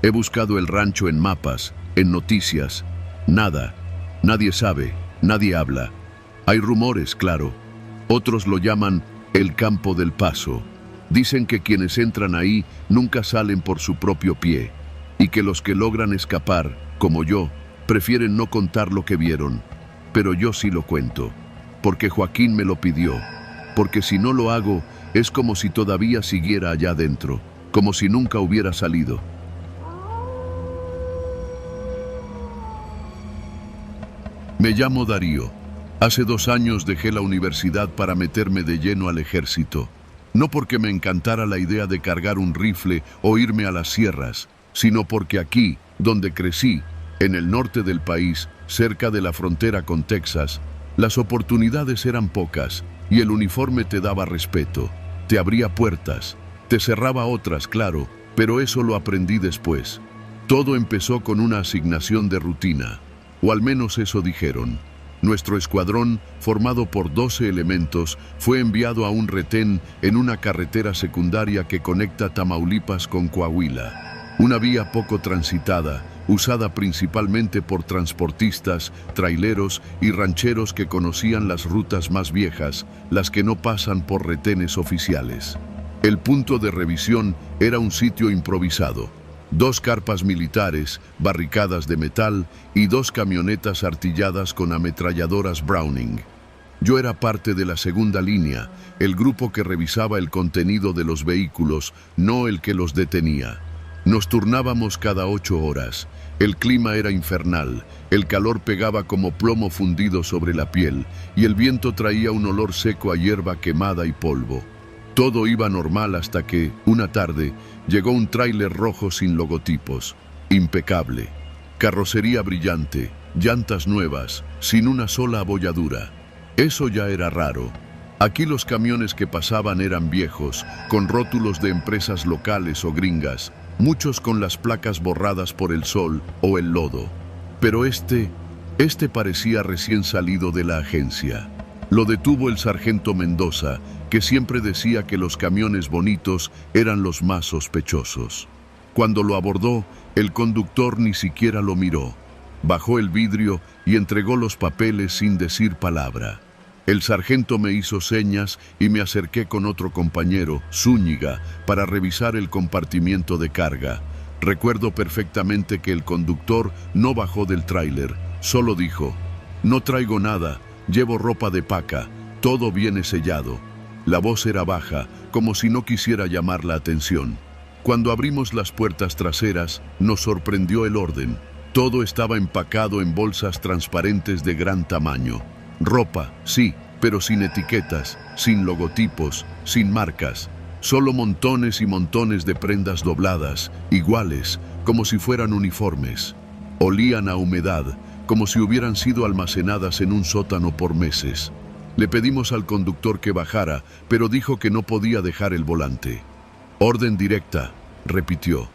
He buscado el rancho en mapas, en noticias. Nada. Nadie sabe, nadie habla. Hay rumores, claro. Otros lo llaman el Campo del Paso. Dicen que quienes entran ahí nunca salen por su propio pie y que los que logran escapar, como yo, prefieren no contar lo que vieron. Pero yo sí lo cuento, porque Joaquín me lo pidió, porque si no lo hago es como si todavía siguiera allá adentro, como si nunca hubiera salido. Me llamo Darío. Hace 2 años dejé la universidad para meterme de lleno al ejército. No porque me encantara la idea de cargar un rifle o irme a las sierras, sino porque aquí, donde crecí, en el norte del país, cerca de la frontera con Texas, las oportunidades eran pocas y el uniforme te daba respeto, te abría puertas, te cerraba otras, claro, pero eso lo aprendí después. Todo empezó con una asignación de rutina, o al menos eso dijeron. Nuestro escuadrón, formado por 12 elementos, fue enviado a un retén en una carretera secundaria que conecta Tamaulipas con Coahuila. Una vía poco transitada, usada principalmente por transportistas, traileros y rancheros que conocían las rutas más viejas, las que no pasan por retenes oficiales. El punto de revisión era un sitio improvisado. 2 carpas militares, barricadas de metal y 2 camionetas artilladas con ametralladoras Browning. Yo era parte de la segunda línea, el grupo que revisaba el contenido de los vehículos, no el que los detenía. Nos turnábamos cada 8 horas. El clima era infernal, el calor pegaba como plomo fundido sobre la piel y el viento traía un olor seco a hierba quemada y polvo. Todo iba normal hasta que, una tarde, llegó un tráiler rojo sin logotipos, impecable, carrocería brillante, llantas nuevas, sin una sola abolladura. Eso ya era raro. Aquí los camiones que pasaban eran viejos, con rótulos de empresas locales o gringas, muchos con las placas borradas por el sol o el lodo. Pero este parecía recién salido de la agencia. Lo detuvo el sargento Mendoza, que siempre decía que los camiones bonitos eran los más sospechosos. Cuando lo abordó, el conductor ni siquiera lo miró. Bajó el vidrio y entregó los papeles sin decir palabra. El sargento me hizo señas y me acerqué con otro compañero, Zúñiga, para revisar el compartimiento de carga. Recuerdo perfectamente que el conductor no bajó del tráiler, solo dijo: «No traigo nada, llevo ropa de paca, todo viene sellado». La voz era baja, como si no quisiera llamar la atención. Cuando abrimos las puertas traseras, nos sorprendió el orden. Todo estaba empacado en bolsas transparentes de gran tamaño. Ropa, sí, pero sin etiquetas, sin logotipos, sin marcas. Solo montones y montones de prendas dobladas, iguales, como si fueran uniformes. Olían a humedad, como si hubieran sido almacenadas en un sótano por meses. Le pedimos al conductor que bajara, pero dijo que no podía dejar el volante. «Orden directa», repitió.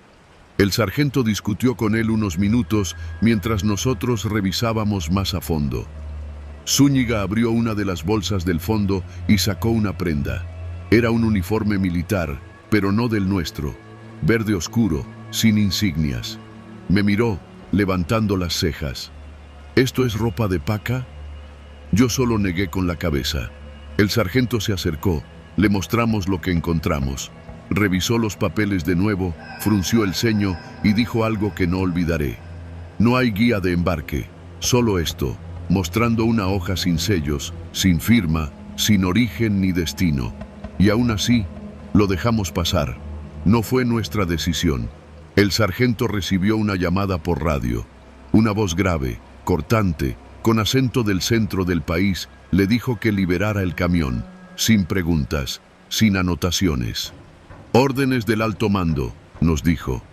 El sargento discutió con él unos minutos mientras nosotros revisábamos más a fondo. Zúñiga abrió una de las bolsas del fondo y sacó una prenda. Era un uniforme militar, pero no del nuestro. Verde oscuro, sin insignias. Me miró, levantando las cejas. «¿Esto es ropa de paca?» Yo solo negué con la cabeza. El sargento se acercó, le mostramos lo que encontramos. Revisó los papeles de nuevo, frunció el ceño y dijo algo que no olvidaré. «No hay guía de embarque, solo esto», mostrando una hoja sin sellos, sin firma, sin origen ni destino. Y aún así, lo dejamos pasar. No fue nuestra decisión. El sargento recibió una llamada por radio. Una voz grave, cortante, con acento del centro del país, le dijo que liberara el camión, sin preguntas, sin anotaciones. «Órdenes del alto mando», nos dijo.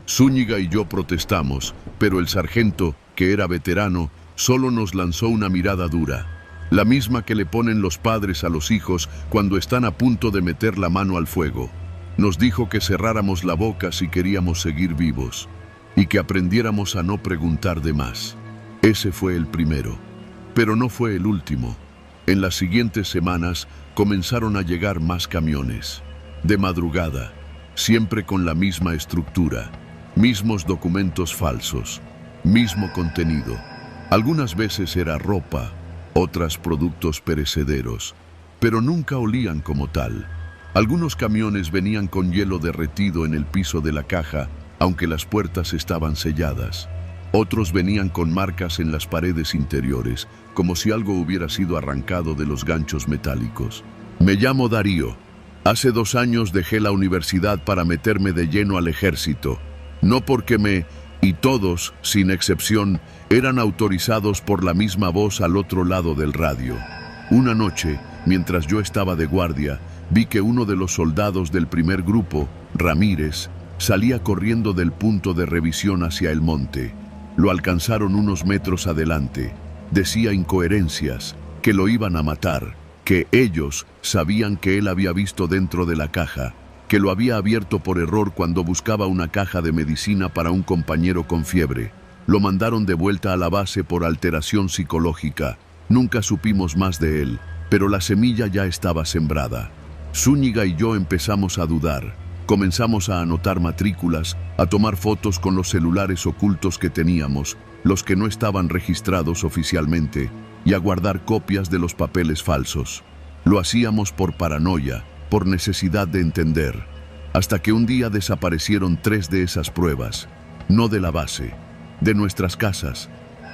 Zúñiga y yo protestamos, pero el sargento, que era veterano, solo nos lanzó una mirada dura. la misma que le ponen los padres a los hijos cuando están a punto de meter la mano al fuego. Nos dijo que cerráramos la boca si queríamos seguir vivos y que aprendiéramos a no preguntar de más. Ese fue el primero, pero no fue el último. En las siguientes semanas comenzaron a llegar más camiones. De madrugada, siempre con la misma estructura, mismos documentos falsos, mismo contenido. Algunas veces era ropa, otras productos perecederos, pero nunca olían como tal. Algunos camiones venían con hielo derretido en el piso de la caja, aunque las puertas estaban selladas. Otros venían con marcas en las paredes interiores, como si algo hubiera sido arrancado de los ganchos metálicos. Me llamo Darío. Hace 2 años dejé la universidad para meterme de lleno al ejército. No porque y todos, sin excepción, eran autorizados por la misma voz al otro lado del radio. Una noche, mientras yo estaba de guardia, vi que uno de los soldados del primer grupo, Ramírez, salía corriendo del punto de revisión hacia el monte. Lo alcanzaron unos metros adelante. Decía incoherencias, que lo iban a matar, que ellos sabían que él había visto dentro de la caja, que lo había abierto por error cuando buscaba una caja de medicina para un compañero con fiebre. Lo mandaron de vuelta a la base por alteración psicológica. Nunca supimos más de él, pero la semilla ya estaba sembrada. Zúñiga y yo empezamos a dudar. Comenzamos a anotar matrículas, a tomar fotos con los celulares ocultos que teníamos, los que no estaban registrados oficialmente, y a guardar copias de los papeles falsos. Lo hacíamos por paranoia, por necesidad de entender, hasta que un día desaparecieron 3 de esas pruebas, no de la base, de nuestras casas,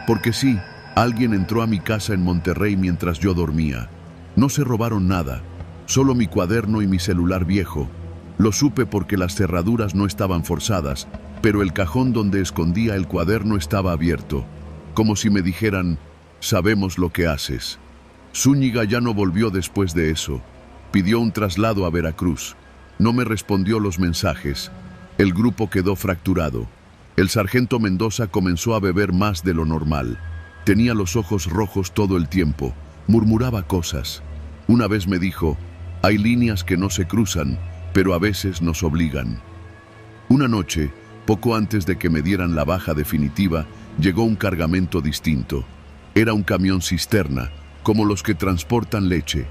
porque sí, alguien entró a mi casa en Monterrey mientras yo dormía. No se robaron nada, solo mi cuaderno y mi celular viejo. Lo supe porque las cerraduras no estaban forzadas, pero el cajón donde escondía el cuaderno estaba abierto, como si me dijeran, sabemos lo que haces. Zúñiga ya no volvió después de eso. Pidió un traslado a Veracruz. No me respondió los mensajes. El grupo quedó fracturado. El sargento Mendoza comenzó a beber más de lo normal. Tenía los ojos rojos todo el tiempo. Murmuraba cosas. Una vez me dijo, hay líneas que no se cruzan, pero a veces nos obligan. Una noche, poco antes de que me dieran la baja definitiva, llegó un cargamento distinto. Era un camión cisterna, como los que transportan leche,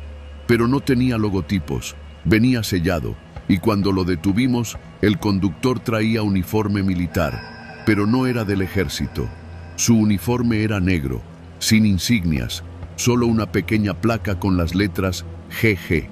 pero no tenía logotipos, venía sellado, y cuando lo detuvimos, el conductor traía uniforme militar, pero no era del ejército. Su uniforme era negro, sin insignias, solo una pequeña placa con las letras GG.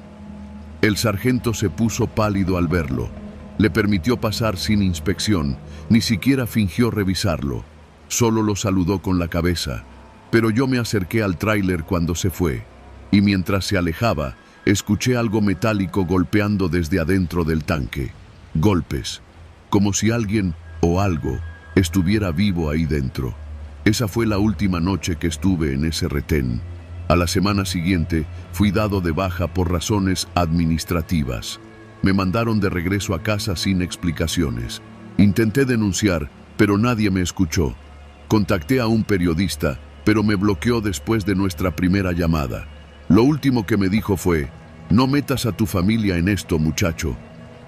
El sargento se puso pálido al verlo. Le permitió pasar sin inspección, ni siquiera fingió revisarlo. Solo lo saludó con la cabeza. Pero yo me acerqué al tráiler cuando se fue, y mientras se alejaba, escuché algo metálico golpeando desde adentro del tanque. Golpes, como si alguien o algo estuviera vivo ahí dentro. Esa fue la última noche que estuve en ese retén. A la semana siguiente fui dado de baja por razones administrativas. Me mandaron de regreso a casa sin explicaciones. Intenté denunciar, pero nadie me escuchó. Contacté a un periodista, pero me bloqueó después de nuestra primera llamada. Lo último que me dijo fue, no metas a tu familia en esto, muchacho.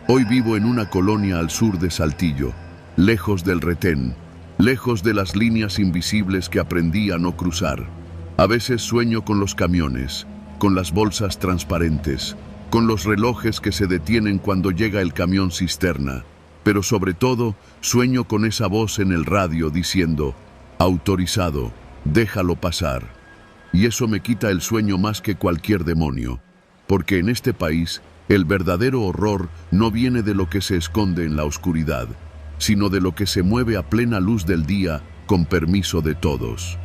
Hoy vivo en una colonia al sur de Saltillo, lejos del retén, lejos de las líneas invisibles que aprendí a no cruzar. A veces sueño con los camiones, con las bolsas transparentes, con los relojes que se detienen cuando llega el camión cisterna, pero sobre todo sueño con esa voz en el radio diciendo, autorizado, déjalo pasar. Y eso me quita el sueño más que cualquier demonio, porque en este país el verdadero horror no viene de lo que se esconde en la oscuridad, sino de lo que se mueve a plena luz del día con permiso de todos.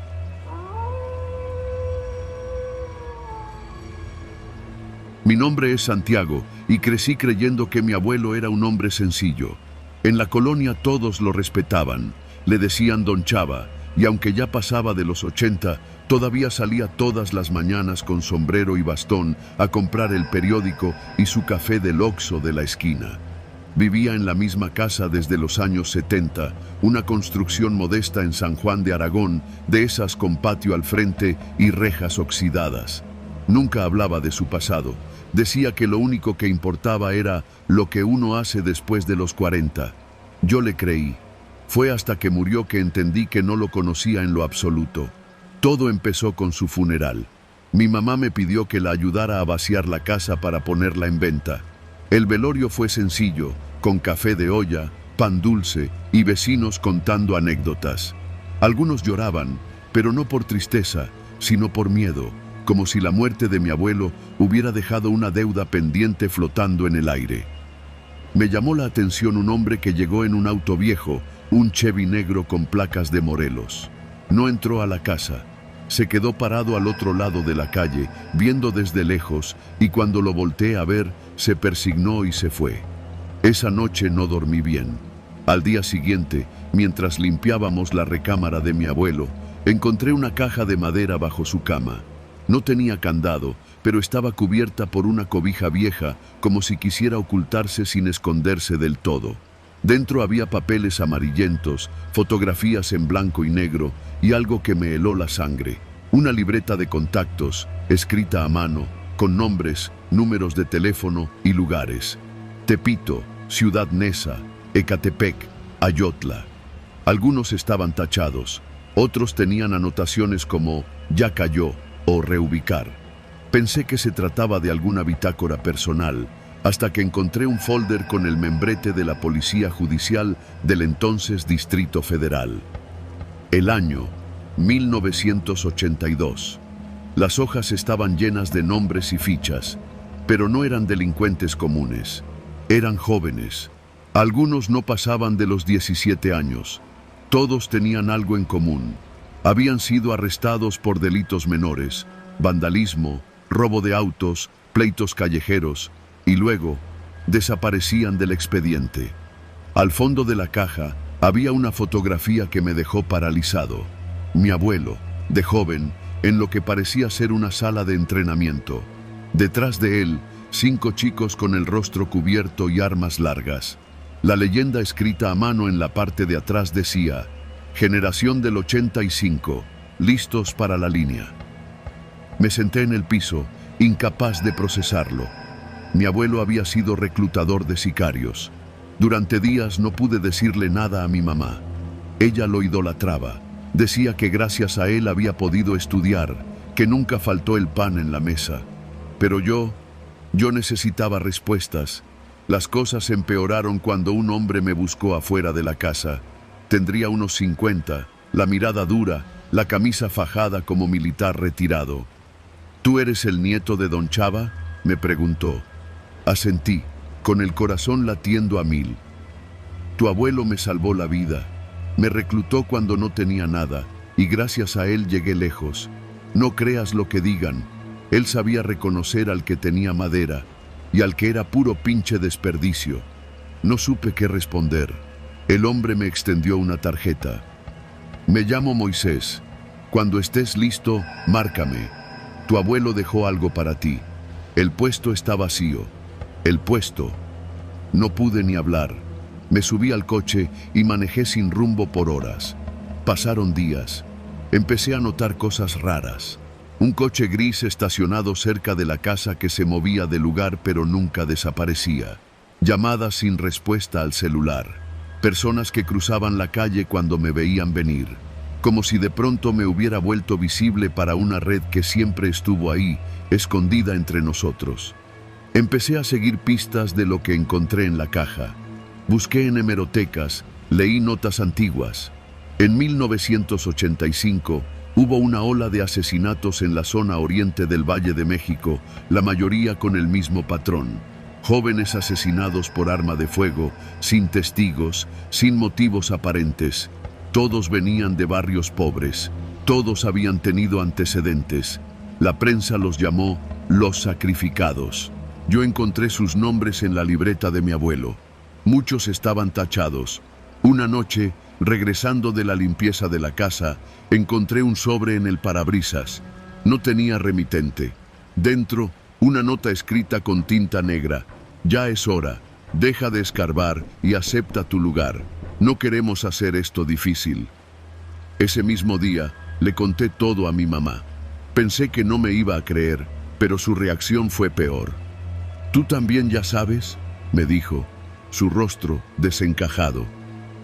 Mi nombre es Santiago y crecí creyendo que mi abuelo era un hombre sencillo. En la colonia todos lo respetaban, le decían Don Chava, y aunque ya pasaba de los 80, todavía salía todas las mañanas con sombrero y bastón a comprar el periódico y su café del Oxxo de la esquina. Vivía en la misma casa desde los años 70, una construcción modesta en San Juan de Aragón, de esas con patio al frente y rejas oxidadas. Nunca hablaba de su pasado. Decía que lo único que importaba era lo que uno hace después de los 40. Yo le creí. Fue hasta que murió que entendí que no lo conocía en lo absoluto. Todo empezó con su funeral. Mi mamá me pidió que la ayudara a vaciar la casa para ponerla en venta. El velorio fue sencillo, con café de olla, pan dulce y vecinos contando anécdotas. Algunos lloraban, pero no por tristeza, sino por miedo, como si la muerte de mi abuelo hubiera dejado una deuda pendiente flotando en el aire. Me llamó la atención un hombre que llegó en un auto viejo, un Chevy negro con placas de Morelos. No entró a la casa. Se quedó parado al otro lado de la calle, viendo desde lejos, y cuando lo volteé a ver, se persignó y se fue. Esa noche no dormí bien. Al día siguiente, mientras limpiábamos la recámara de mi abuelo, encontré una caja de madera bajo su cama. No tenía candado, pero estaba cubierta por una cobija vieja, como si quisiera ocultarse sin esconderse del todo. Dentro había papeles amarillentos, fotografías en blanco y negro y algo que me heló la sangre. Una libreta de contactos, escrita a mano, con nombres, números de teléfono y lugares. Tepito, Ciudad Neza, Ecatepec, Ayotla. Algunos estaban tachados, otros tenían anotaciones como «ya cayó» o «reubicar». Pensé que se trataba de alguna bitácora personal, hasta que encontré un folder con el membrete de la Policía Judicial del entonces Distrito Federal. El año, 1982. Las hojas estaban llenas de nombres y fichas, pero no eran delincuentes comunes. Eran jóvenes. Algunos no pasaban de los 17 años. Todos tenían algo en común. Habían sido arrestados por delitos menores, vandalismo, robo de autos, pleitos callejeros, y luego desaparecían del expediente. Al fondo de la caja había una fotografía que me dejó paralizado. Mi abuelo, de joven, en lo que parecía ser una sala de entrenamiento. Detrás de él, 5 chicos con el rostro cubierto y armas largas. La leyenda escrita a mano en la parte de atrás decía: «Generación del 85, listos para la línea». Me senté en el piso, incapaz de procesarlo. Mi abuelo había sido reclutador de sicarios. Durante días no pude decirle nada a mi mamá. Ella lo idolatraba. Decía que gracias a él había podido estudiar, que nunca faltó el pan en la mesa. Pero yo necesitaba respuestas. Las cosas empeoraron cuando un hombre me buscó afuera de la casa. Tendría unos 50, la mirada dura, la camisa fajada como militar retirado. «¿Tú eres el nieto de don Chava?», me preguntó. Asentí, con el corazón latiendo a 1000. «Tu abuelo me salvó la vida. Me reclutó cuando no tenía nada, y gracias a él llegué lejos. No creas lo que digan. Él sabía reconocer al que tenía madera, y al que era puro pinche desperdicio». No supe qué responder. El hombre me extendió una tarjeta. «Me llamo Moisés. Cuando estés listo, márcame. Tu abuelo dejó algo para ti. El puesto está vacío». El puesto. No pude ni hablar. Me subí al coche y manejé sin rumbo por horas. Pasaron días. Empecé a notar cosas raras. Un coche gris estacionado cerca de la casa que se movía del lugar pero nunca desaparecía. Llamadas sin respuesta al celular. Personas que cruzaban la calle cuando me veían venir. Como si de pronto me hubiera vuelto visible para una red que siempre estuvo ahí, escondida entre nosotros. Empecé a seguir pistas de lo que encontré en la caja. Busqué en hemerotecas, leí notas antiguas. En 1985 hubo una ola de asesinatos en la zona oriente del Valle de México, la mayoría con el mismo patrón. Jóvenes asesinados por arma de fuego, sin testigos, sin motivos aparentes. Todos venían de barrios pobres, todos habían tenido antecedentes. La prensa los llamó los sacrificados. Yo encontré sus nombres en la libreta de mi abuelo. Muchos estaban tachados. Una noche, regresando de la limpieza de la casa, encontré un sobre en el parabrisas. No tenía remitente. Dentro, una nota escrita con tinta negra. «Ya es hora. Deja de escarbar y acepta tu lugar. No queremos hacer esto difícil. Ese mismo día, le conté todo a mi mamá. Pensé que no me iba a creer, pero su reacción fue peor. «¿Tú también ya sabes?», me dijo, su rostro desencajado.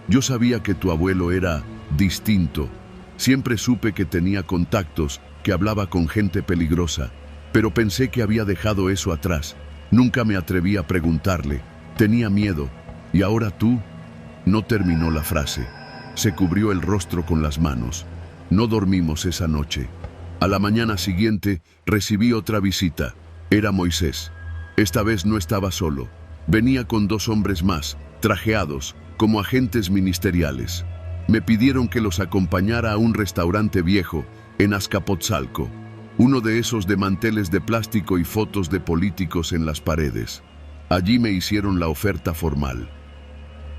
«Yo sabía que tu abuelo era distinto. Siempre supe que tenía contactos, que hablaba con gente peligrosa, pero pensé que había dejado eso atrás. Nunca me atreví a preguntarle. Tenía miedo. ¿Y ahora tú?». No terminó la frase. Se cubrió el rostro con las manos. No dormimos esa noche. A la mañana siguiente recibí otra visita. Era Moisés. Esta vez no estaba solo. Venía con 2 hombres más, trajeados, como agentes ministeriales. Me pidieron que los acompañara a un restaurante viejo en Azcapotzalco, uno de esos de manteles de plástico y fotos de políticos en las paredes. Allí me hicieron la oferta formal.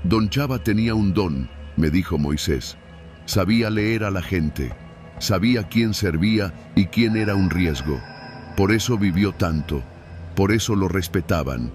«Don Chava tenía un don», me dijo Moisés. «Sabía leer a la gente, sabía quién servía y quién era un riesgo. Por eso vivió tanto, por eso lo respetaban.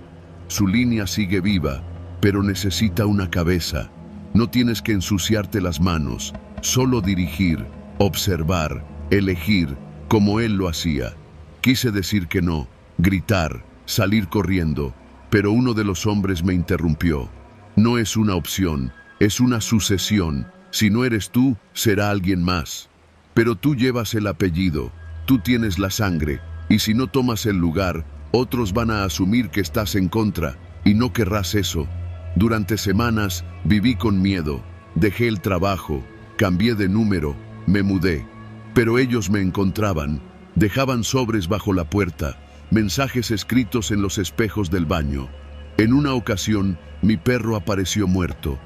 Su línea sigue viva, pero necesita una cabeza. No tienes que ensuciarte las manos, solo dirigir, observar, elegir, como él lo hacía». Quise decir que no, gritar, salir corriendo, pero uno de los hombres me interrumpió. «No es una opción, es una sucesión. Si no eres tú, será alguien más. Pero tú llevas el apellido, tú tienes la sangre, y si no tomas el lugar, otros van a asumir que estás en contra, y no querrás eso». Durante semanas viví con miedo, dejé el trabajo, cambié de número, me mudé. Pero ellos me encontraban, dejaban sobres bajo la puerta, mensajes escritos en los espejos del baño. En una ocasión, mi perro apareció muerto.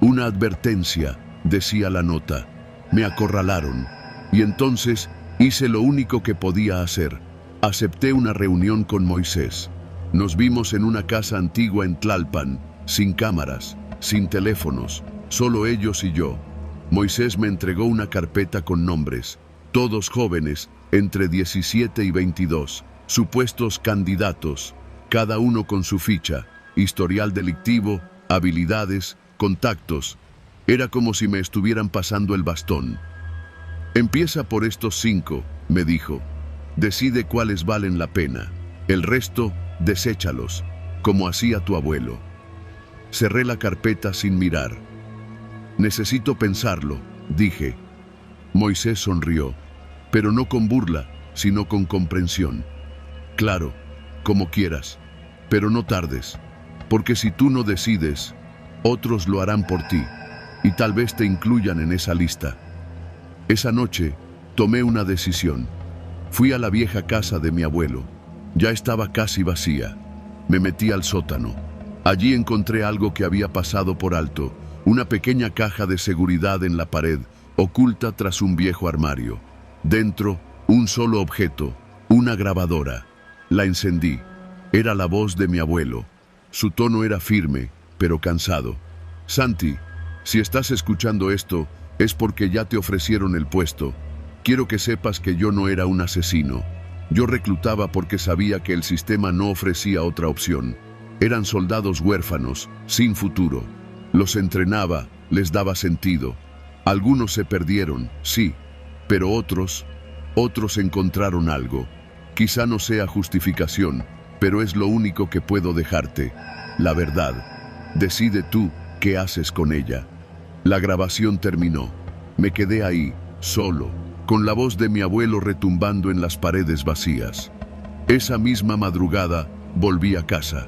«Una advertencia», decía la nota. Me acorralaron. Y entonces hice lo único que podía hacer. Acepté una reunión con Moisés. Nos vimos en una casa antigua en Tlalpan, sin cámaras, sin teléfonos, solo ellos y yo. Moisés me entregó una carpeta con nombres, todos jóvenes, entre 17 y 22, supuestos candidatos, cada uno con su ficha, historial delictivo, habilidades, contactos. Era como si me estuvieran pasando el bastón. «Empieza por estos 5», me dijo. «Decide cuáles valen la pena. El resto, deséchalos, como hacía tu abuelo». Cerré la carpeta sin mirar. «Necesito pensarlo», dije. Moisés sonrió, pero no con burla, sino con comprensión. «Claro, como quieras, pero no tardes, porque si tú no decides, otros lo harán por ti, y tal vez te incluyan en esa lista». Esa noche tomé una decisión. Fui a la vieja casa de mi abuelo. Ya estaba casi vacía. Me metí al sótano. Allí encontré algo que había pasado por alto, una pequeña caja de seguridad en la pared, oculta tras un viejo armario. Dentro, un solo objeto, una grabadora. La encendí. Era la voz de mi abuelo. Su tono era firme, pero cansado. «Santi, si estás escuchando esto, es porque ya te ofrecieron el puesto. Quiero que sepas que yo no era un asesino. Yo reclutaba porque sabía que el sistema no ofrecía otra opción. Eran soldados huérfanos, sin futuro. Los entrenaba, les daba sentido. Algunos se perdieron, sí, pero otros encontraron algo. Quizá no sea justificación, pero es lo único que puedo dejarte. La verdad. Decide tú qué haces con ella». La grabación terminó. Me quedé ahí, solo, con la voz de mi abuelo retumbando en las paredes vacías. Esa misma madrugada volví a casa.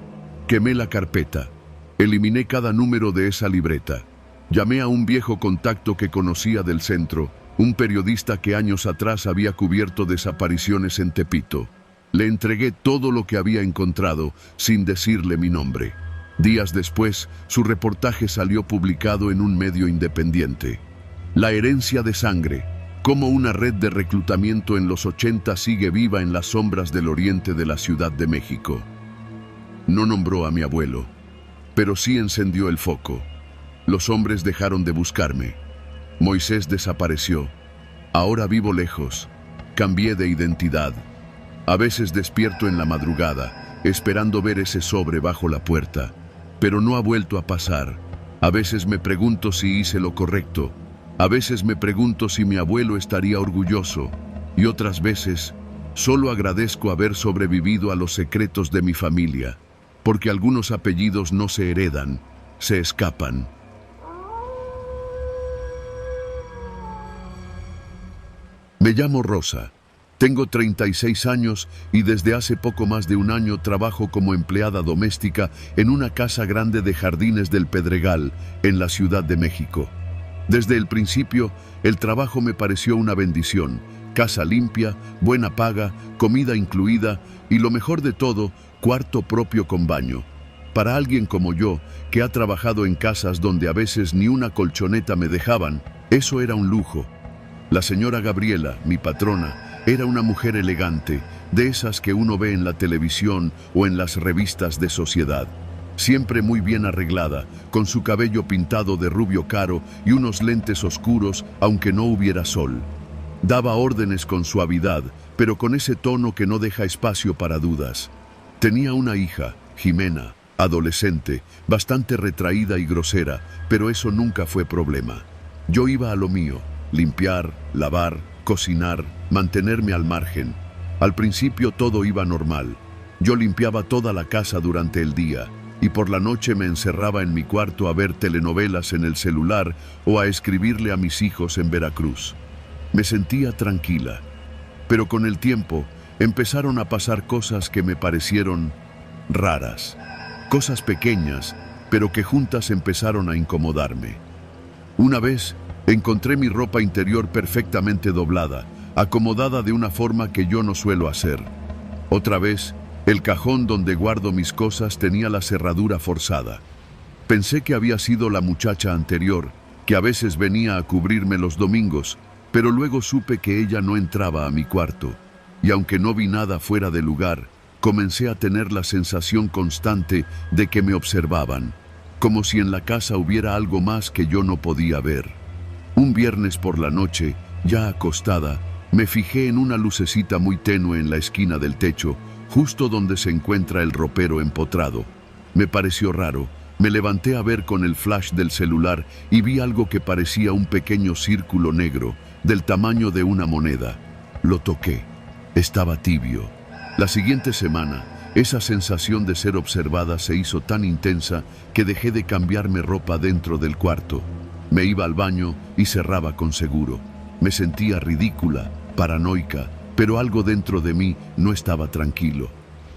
Quemé la carpeta. Eliminé cada número de esa libreta. Llamé a un viejo contacto que conocía del centro, un periodista que años atrás había cubierto desapariciones en Tepito. Le entregué todo lo que había encontrado, sin decirle mi nombre. Días después, su reportaje salió publicado en un medio independiente. La herencia de sangre, cómo una red de reclutamiento en los 80 sigue viva en las sombras del oriente de la Ciudad de México. No nombró a mi abuelo, pero sí encendió el foco. Los hombres dejaron de buscarme. Moisés desapareció. Ahora vivo lejos. Cambié de identidad. A veces despierto en la madrugada, esperando ver ese sobre bajo la puerta. pero no ha vuelto a pasar. A veces me pregunto si hice lo correcto. A veces me pregunto si mi abuelo estaría orgulloso. Y otras veces, solo agradezco haber sobrevivido a los secretos de mi familia, porque algunos apellidos no se heredan, se escapan. Me llamo Rosa. Tengo 36 años y desde hace poco más de un año trabajo como empleada doméstica en una casa grande de Jardines del Pedregal, en la Ciudad de México. Desde el principio, el trabajo me pareció una bendición. Casa limpia, buena paga, comida incluida y lo mejor de todo, cuarto propio con baño. Para alguien como yo, que ha trabajado en casas donde a veces ni una colchoneta me dejaban, eso era un lujo. La señora Gabriela, mi patrona, era una mujer elegante, de esas que uno ve en la televisión o en las revistas de sociedad. Siempre muy bien arreglada, con su cabello pintado de rubio claro y unos lentes oscuros, aunque no hubiera sol. Daba órdenes con suavidad, pero con ese tono que no deja espacio para dudas. Tenía una hija, Jimena, adolescente, bastante retraída y grosera, pero eso nunca fue problema. Yo iba a lo mío, limpiar, lavar, cocinar, mantenerme al margen. Al principio todo iba normal. Yo limpiaba toda la casa durante el día y por la noche me encerraba en mi cuarto a ver telenovelas en el celular o a escribirle a mis hijos en Veracruz. Me sentía tranquila, pero con el tiempo empezaron a pasar cosas que me parecieron raras. Cosas pequeñas, pero que juntas empezaron a incomodarme. Una vez encontré mi ropa interior perfectamente doblada, acomodada de una forma que yo no suelo hacer. Otra vez, el cajón donde guardo mis cosas tenía la cerradura forzada. Pensé que había sido la muchacha anterior, que a veces venía a cubrirme los domingos, pero luego supe que ella no entraba a mi cuarto, y aunque no vi nada fuera de lugar, comencé a tener la sensación constante de que me observaban, como si en la casa hubiera algo más que yo no podía ver. Un viernes por la noche, ya acostada, me fijé en una lucecita muy tenue en la esquina del techo, justo donde se encuentra el ropero empotrado. Me pareció raro. Me levanté a ver con el flash del celular y vi algo que parecía un pequeño círculo negro, del tamaño de una moneda. Lo toqué. Estaba tibio. La siguiente semana, esa sensación de ser observada se hizo tan intensa que dejé de cambiarme ropa dentro del cuarto. Me iba al baño y cerraba con seguro. Me sentía ridícula, paranoica, pero algo dentro de mí no estaba tranquilo.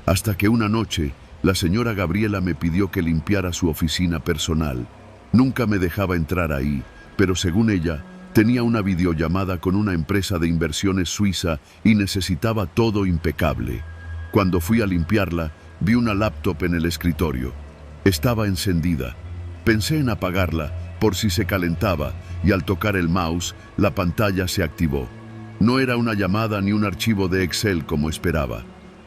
Hasta que una noche, la señora Gabriela me pidió que limpiara su oficina personal. Nunca me dejaba entrar ahí, pero según ella, tenía una videollamada con una empresa de inversiones suiza y necesitaba todo impecable. Cuando fui a limpiarla, vi una laptop en el escritorio. Estaba encendida. Pensé en apagarla, por si se calentaba, y al tocar el mouse, la pantalla se activó. No era una llamada ni un archivo de Excel como esperaba.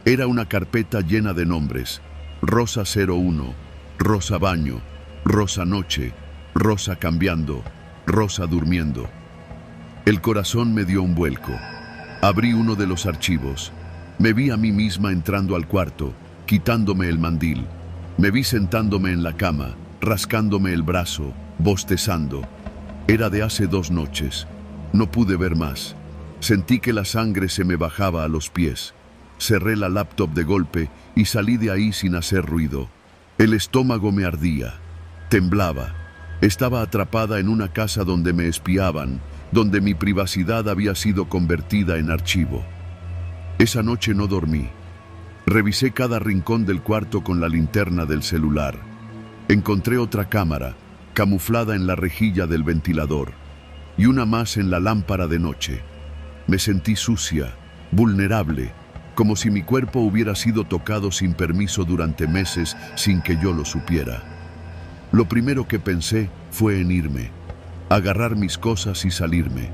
Era una carpeta llena de nombres. Rosa 01, Rosa baño, Rosa noche, Rosa cambiando, Rosa durmiendo. El corazón me dio un vuelco. Abrí uno de los archivos. Me vi a mí misma entrando al cuarto, quitándome el mandil. Me vi sentándome en la cama, rascándome el brazo, bostezando. Era de hace 2 noches. No pude ver más. Sentí que la sangre se me bajaba a los pies. Cerré la laptop de golpe y salí de ahí sin hacer ruido. El estómago me ardía. Temblaba. Estaba atrapada en una casa donde me espiaban, donde mi privacidad había sido convertida en archivo. Esa noche no dormí. Revisé cada rincón del cuarto con la linterna del celular. Encontré otra cámara, camuflada en la rejilla del ventilador, y una más en la lámpara de noche. Me sentí sucia, vulnerable, como si mi cuerpo hubiera sido tocado sin permiso durante meses sin que yo lo supiera. Lo primero que pensé fue en irme, agarrar mis cosas y salirme,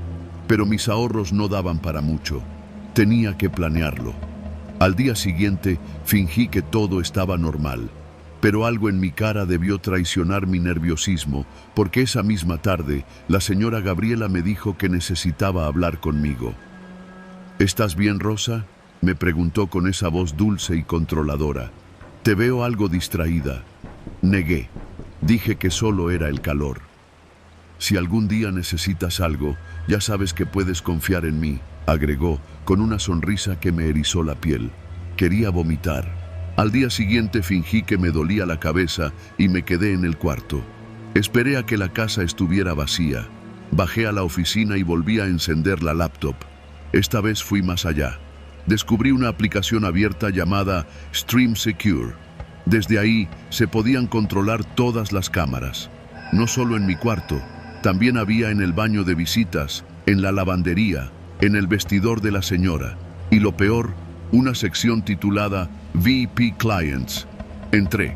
pero mis ahorros no daban para mucho. Tenía que planearlo. Al día siguiente fingí que todo estaba normal, pero algo en mi cara debió traicionar mi nerviosismo, porque esa misma tarde la señora Gabriela me dijo que necesitaba hablar conmigo. ¿Estás bien, Rosa?, me preguntó con esa voz dulce y controladora. Te veo algo distraída. Negué. Dije que solo era el calor. Si algún día necesitas algo, ya sabes que puedes confiar en mí, agregó, con una sonrisa que me erizó la piel. Quería vomitar. Al día siguiente fingí que me dolía la cabeza y me quedé en el cuarto. Esperé a que la casa estuviera vacía. Bajé a la oficina y volví a encender la laptop. Esta vez fui más allá. Descubrí una aplicación abierta llamada Stream Secure. Desde ahí se podían controlar todas las cámaras. No solo en mi cuarto, también había en el baño de visitas, en la lavandería, en el vestidor de la señora. Y lo peor, una sección titulada VIP Clients. Entré.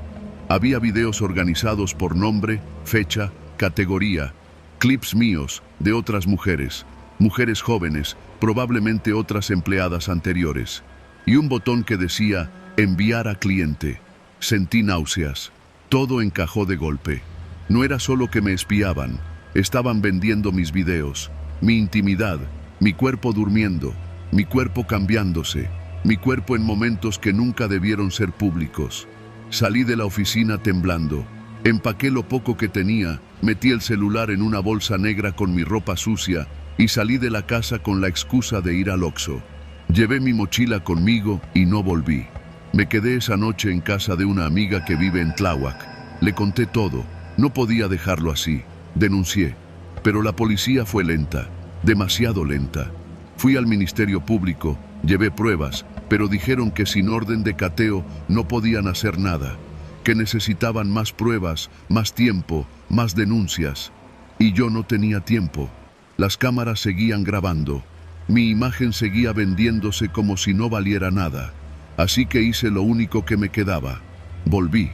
Había videos organizados por nombre, fecha, categoría, clips míos, de otras mujeres, mujeres jóvenes, probablemente otras empleadas anteriores, y un botón que decía enviar a cliente. Sentí náuseas. Todo encajó de golpe. No era solo que me espiaban, estaban vendiendo mis videos, mi intimidad, mi cuerpo durmiendo, mi cuerpo cambiándose, mi cuerpo en momentos que nunca debieron ser públicos. Salí de la oficina temblando. Empaqué lo poco que tenía, metí el celular en una bolsa negra con mi ropa sucia y salí de la casa con la excusa de ir al Oxxo. Llevé mi mochila conmigo y no volví. Me quedé esa noche en casa de una amiga que vive en Tláhuac. Le conté todo. No podía dejarlo así. Denuncié. Pero la policía fue lenta, demasiado lenta. Fui al Ministerio Público, llevé pruebas, pero dijeron que sin orden de cateo no podían hacer nada, que necesitaban más pruebas, más tiempo, más denuncias. Y yo no tenía tiempo. Las cámaras seguían grabando. Mi imagen seguía vendiéndose como si no valiera nada. Así que hice lo único que me quedaba. Volví.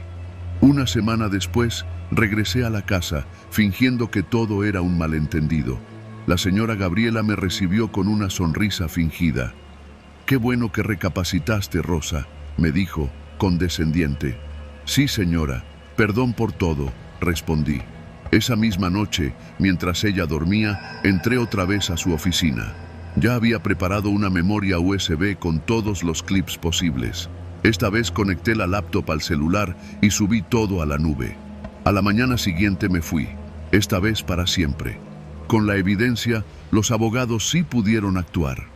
Una semana después, regresé a la casa, fingiendo que todo era un malentendido. La señora Gabriela me recibió con una sonrisa fingida. «Qué bueno que recapacitaste, Rosa», me dijo, condescendiente. «Sí, señora, perdón por todo», respondí. Esa misma noche, mientras ella dormía, entré otra vez a su oficina. Ya había preparado una memoria USB con todos los clips posibles. Esta vez conecté la laptop al celular y subí todo a la nube. A la mañana siguiente me fui, esta vez para siempre. Con la evidencia, los abogados sí pudieron actuar.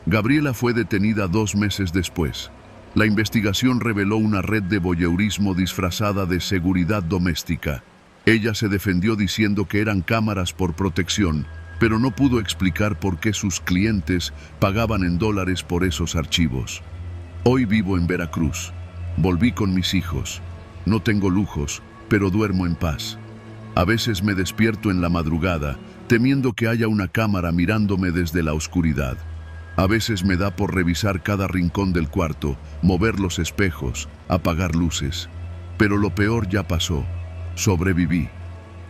Gabriela fue detenida 2 meses después. La investigación reveló una red de voyeurismo disfrazada de seguridad doméstica. Ella se defendió diciendo que eran cámaras por protección, pero no pudo explicar por qué sus clientes pagaban en dólares por esos archivos. Hoy vivo en Veracruz. Volví con mis hijos. No tengo lujos, pero duermo en paz. A veces me despierto en la madrugada, temiendo que haya una cámara mirándome desde la oscuridad. A veces me da por revisar cada rincón del cuarto, mover los espejos, apagar luces. Pero lo peor ya pasó. Sobreviví.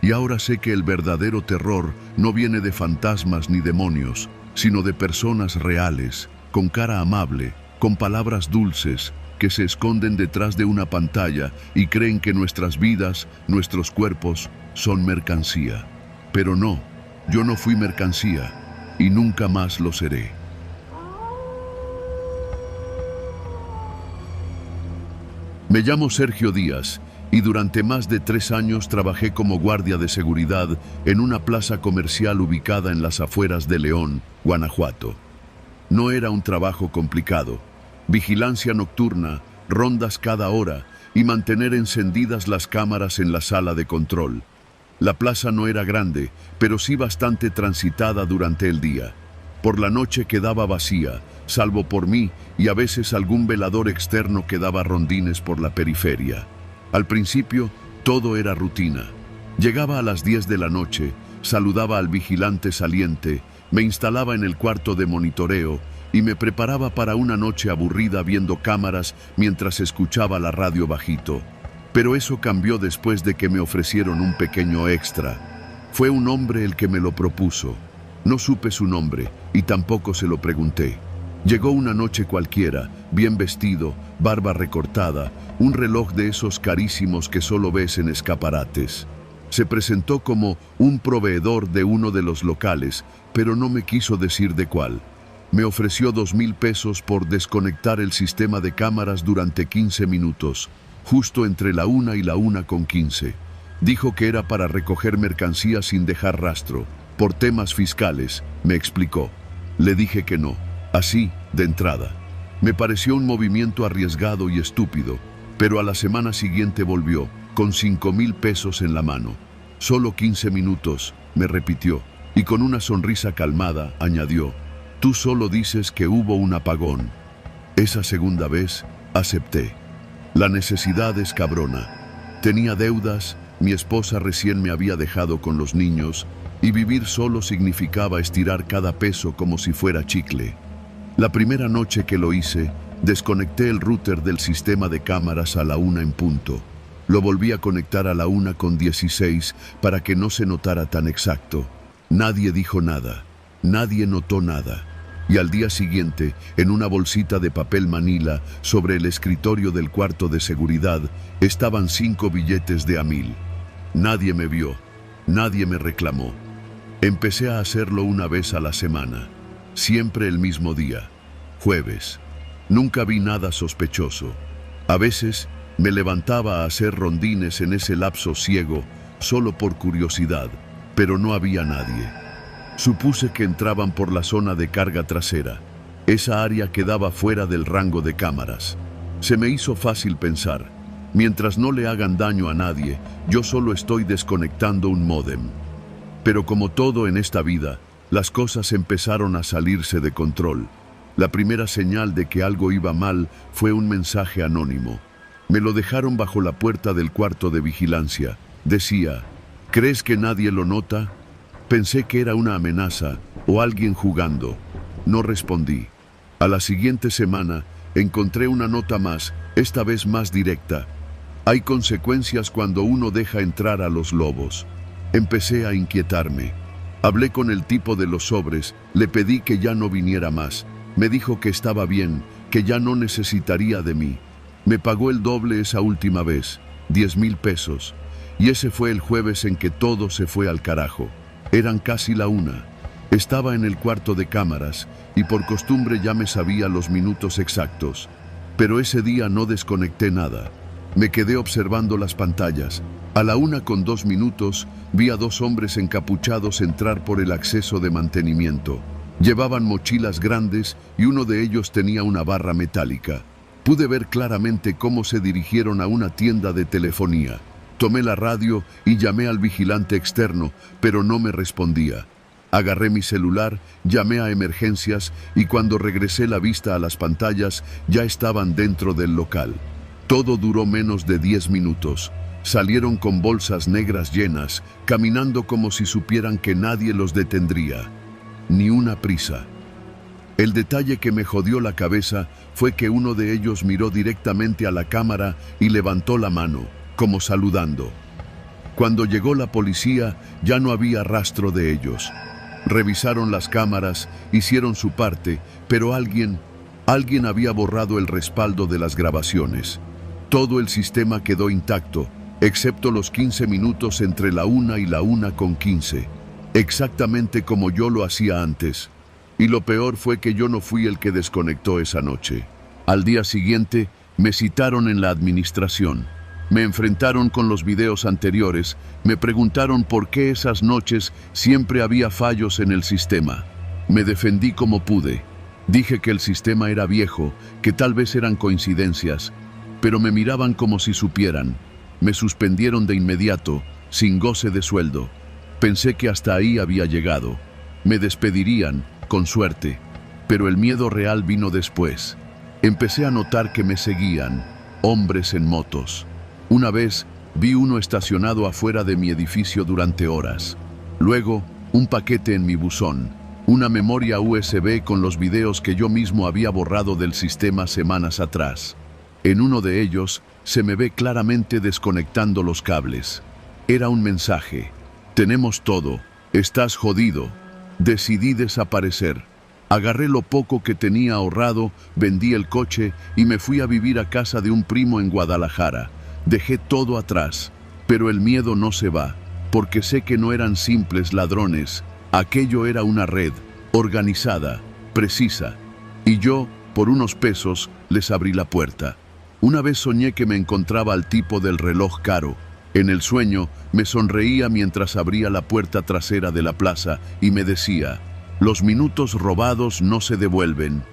Y ahora sé que el verdadero terror no viene de fantasmas ni demonios, sino de personas reales, con cara amable, con palabras dulces, que se esconden detrás de una pantalla y creen que nuestras vidas, nuestros cuerpos, son mercancía. Pero no, yo no fui mercancía y nunca más lo seré. Me llamo Sergio Díaz y durante más de 3 años trabajé como guardia de seguridad en una plaza comercial ubicada en las afueras de León, Guanajuato. No era un trabajo complicado. Vigilancia nocturna, rondas cada hora y mantener encendidas las cámaras en la sala de control. La plaza no era grande, pero sí bastante transitada durante el día. Por la noche quedaba vacía, salvo por mí y a veces algún velador externo que daba rondines por la periferia. Al principio, todo era rutina. Llegaba a las 10 de la noche, saludaba al vigilante saliente, me instalaba en el cuarto de monitoreo y me preparaba para una noche aburrida viendo cámaras mientras escuchaba la radio bajito. Pero eso cambió después de que me ofrecieron un pequeño extra. Fue un hombre el que me lo propuso. No supe su nombre y tampoco se lo pregunté. Llegó una noche cualquiera, bien vestido, barba recortada, un reloj de esos carísimos que solo ves en escaparates. Se presentó como un proveedor de uno de los locales, pero no me quiso decir de cuál. Me ofreció 2,000 pesos por desconectar el sistema de cámaras durante 15 minutos. justo entre la 1 y la 1:15. Dijo que era para recoger mercancía sin dejar rastro, por temas fiscales, me explicó. Le dije que no, así, de entrada. Me pareció un movimiento arriesgado y estúpido, pero a la semana siguiente volvió, con 5,000 pesos en la mano. Solo 15 minutos, me repitió, y con una sonrisa calmada, añadió, tú solo dices que hubo un apagón. Esa segunda vez, acepté. La necesidad es cabrona. Tenía deudas, mi esposa recién me había dejado con los niños, y vivir solo significaba estirar cada peso como si fuera chicle. La primera noche que lo hice, desconecté el router del sistema de cámaras a la 1 en punto. Lo volví a conectar a la 1:16 para que no se notara tan exacto. Nadie dijo nada, nadie notó nada. Y al día siguiente, en una bolsita de papel manila, sobre el escritorio del cuarto de seguridad, estaban 5 billetes de $1,000. Nadie me vio, nadie me reclamó. Empecé a hacerlo una vez a la semana, siempre el mismo día, jueves. Nunca vi nada sospechoso. A veces me levantaba a hacer rondines en ese lapso ciego, solo por curiosidad, pero no había nadie. Supuse que entraban por la zona de carga trasera. Esa área quedaba fuera del rango de cámaras. Se me hizo fácil pensar, mientras no le hagan daño a nadie, yo solo estoy desconectando un módem. Pero como todo en esta vida, las cosas empezaron a salirse de control. La primera señal de que algo iba mal fue un mensaje anónimo. Me lo dejaron bajo la puerta del cuarto de vigilancia. Decía, ¿crees que nadie lo nota? Pensé que era una amenaza o alguien jugando. No respondí. A la siguiente semana encontré una nota más, esta vez más directa. Hay consecuencias cuando uno deja entrar a los lobos. Empecé a inquietarme. Hablé con el tipo de los sobres, le pedí que ya no viniera más. Me dijo que estaba bien, que ya no necesitaría de mí. Me pagó el doble esa última vez, 10,000 pesos. Y ese fue el jueves en que todo se fue al carajo. Eran casi la 1. Estaba en el cuarto de cámaras y por costumbre ya me sabía los minutos exactos. Pero ese día no desconecté nada. Me quedé observando las pantallas. A la 1:02 vi a 2 hombres encapuchados entrar por el acceso de mantenimiento. Llevaban mochilas grandes y uno de ellos tenía una barra metálica. Pude ver claramente cómo se dirigieron a una tienda de telefonía. Tomé la radio y llamé al vigilante externo, pero no me respondía. Agarré mi celular, llamé a emergencias y cuando regresé la vista a las pantallas ya estaban dentro del local. Todo duró menos de 10 minutos. Salieron con bolsas negras llenas, caminando como si supieran que nadie los detendría. Ni una prisa. El detalle que me jodió la cabeza fue que uno de ellos miró directamente a la cámara y levantó la mano, como saludando. Cuando llegó la policía, ya no había rastro de ellos. Revisaron las cámaras, hicieron su parte, pero alguien había borrado el respaldo de las grabaciones. Todo el sistema quedó intacto, excepto los 15 minutos entre la 1 y la 1:15, exactamente como yo lo hacía antes. Y lo peor fue que yo no fui el que desconectó esa noche. Al día siguiente, me citaron en la administración. Me enfrentaron con los videos anteriores, me preguntaron por qué esas noches siempre había fallos en el sistema. Me defendí como pude. Dije que el sistema era viejo, que tal vez eran coincidencias, pero me miraban como si supieran. Me suspendieron de inmediato, sin goce de sueldo. Pensé que hasta ahí había llegado. Me despedirían, con suerte, pero el miedo real vino después. Empecé a notar que me seguían, hombres en motos. Una vez vi uno estacionado afuera de mi edificio durante horas. Luego, un paquete en mi buzón, una memoria USB con los videos que yo mismo había borrado del sistema semanas atrás. En uno de ellos, se me ve claramente desconectando los cables. Era un mensaje. Tenemos todo. Estás jodido. Decidí desaparecer. Agarré lo poco que tenía ahorrado, vendí el coche y me fui a vivir a casa de un primo en Guadalajara. Dejé todo atrás, pero el miedo no se va, porque sé que no eran simples ladrones. Aquello era una red, organizada, precisa. Y yo, por unos pesos, les abrí la puerta. Una vez soñé que me encontraba al tipo del reloj caro. En el sueño me sonreía mientras abría la puerta trasera de la plaza y me decía: los minutos robados no se devuelven.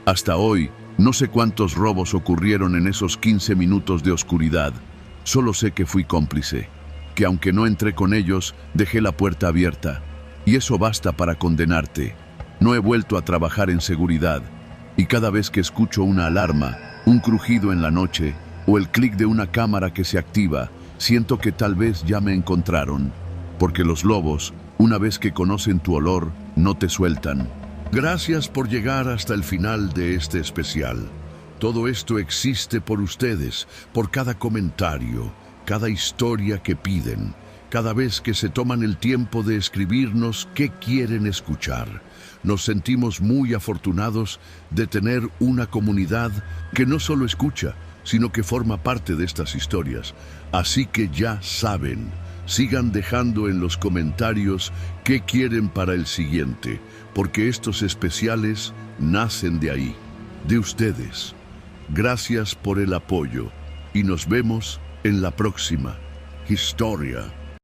Hasta hoy, no sé cuántos robos ocurrieron en esos 15 minutos de oscuridad. Solo sé que fui cómplice, que aunque no entré con ellos, dejé la puerta abierta. Y eso basta para condenarte. No he vuelto a trabajar en seguridad, y cada vez que escucho una alarma, un crujido en la noche o el clic de una cámara que se activa, siento que tal vez ya me encontraron, porque los lobos, una vez que conocen tu olor, no te sueltan. Gracias por llegar hasta el final de este especial. Todo esto existe por ustedes, por cada comentario, cada historia que piden, cada vez que se toman el tiempo de escribirnos qué quieren escuchar. Nos sentimos muy afortunados de tener una comunidad que no solo escucha, sino que forma parte de estas historias. Así que ya saben, sigan dejando en los comentarios qué quieren para el siguiente, porque estos especiales nacen de ahí, de ustedes. Gracias por el apoyo y nos vemos en la próxima historia.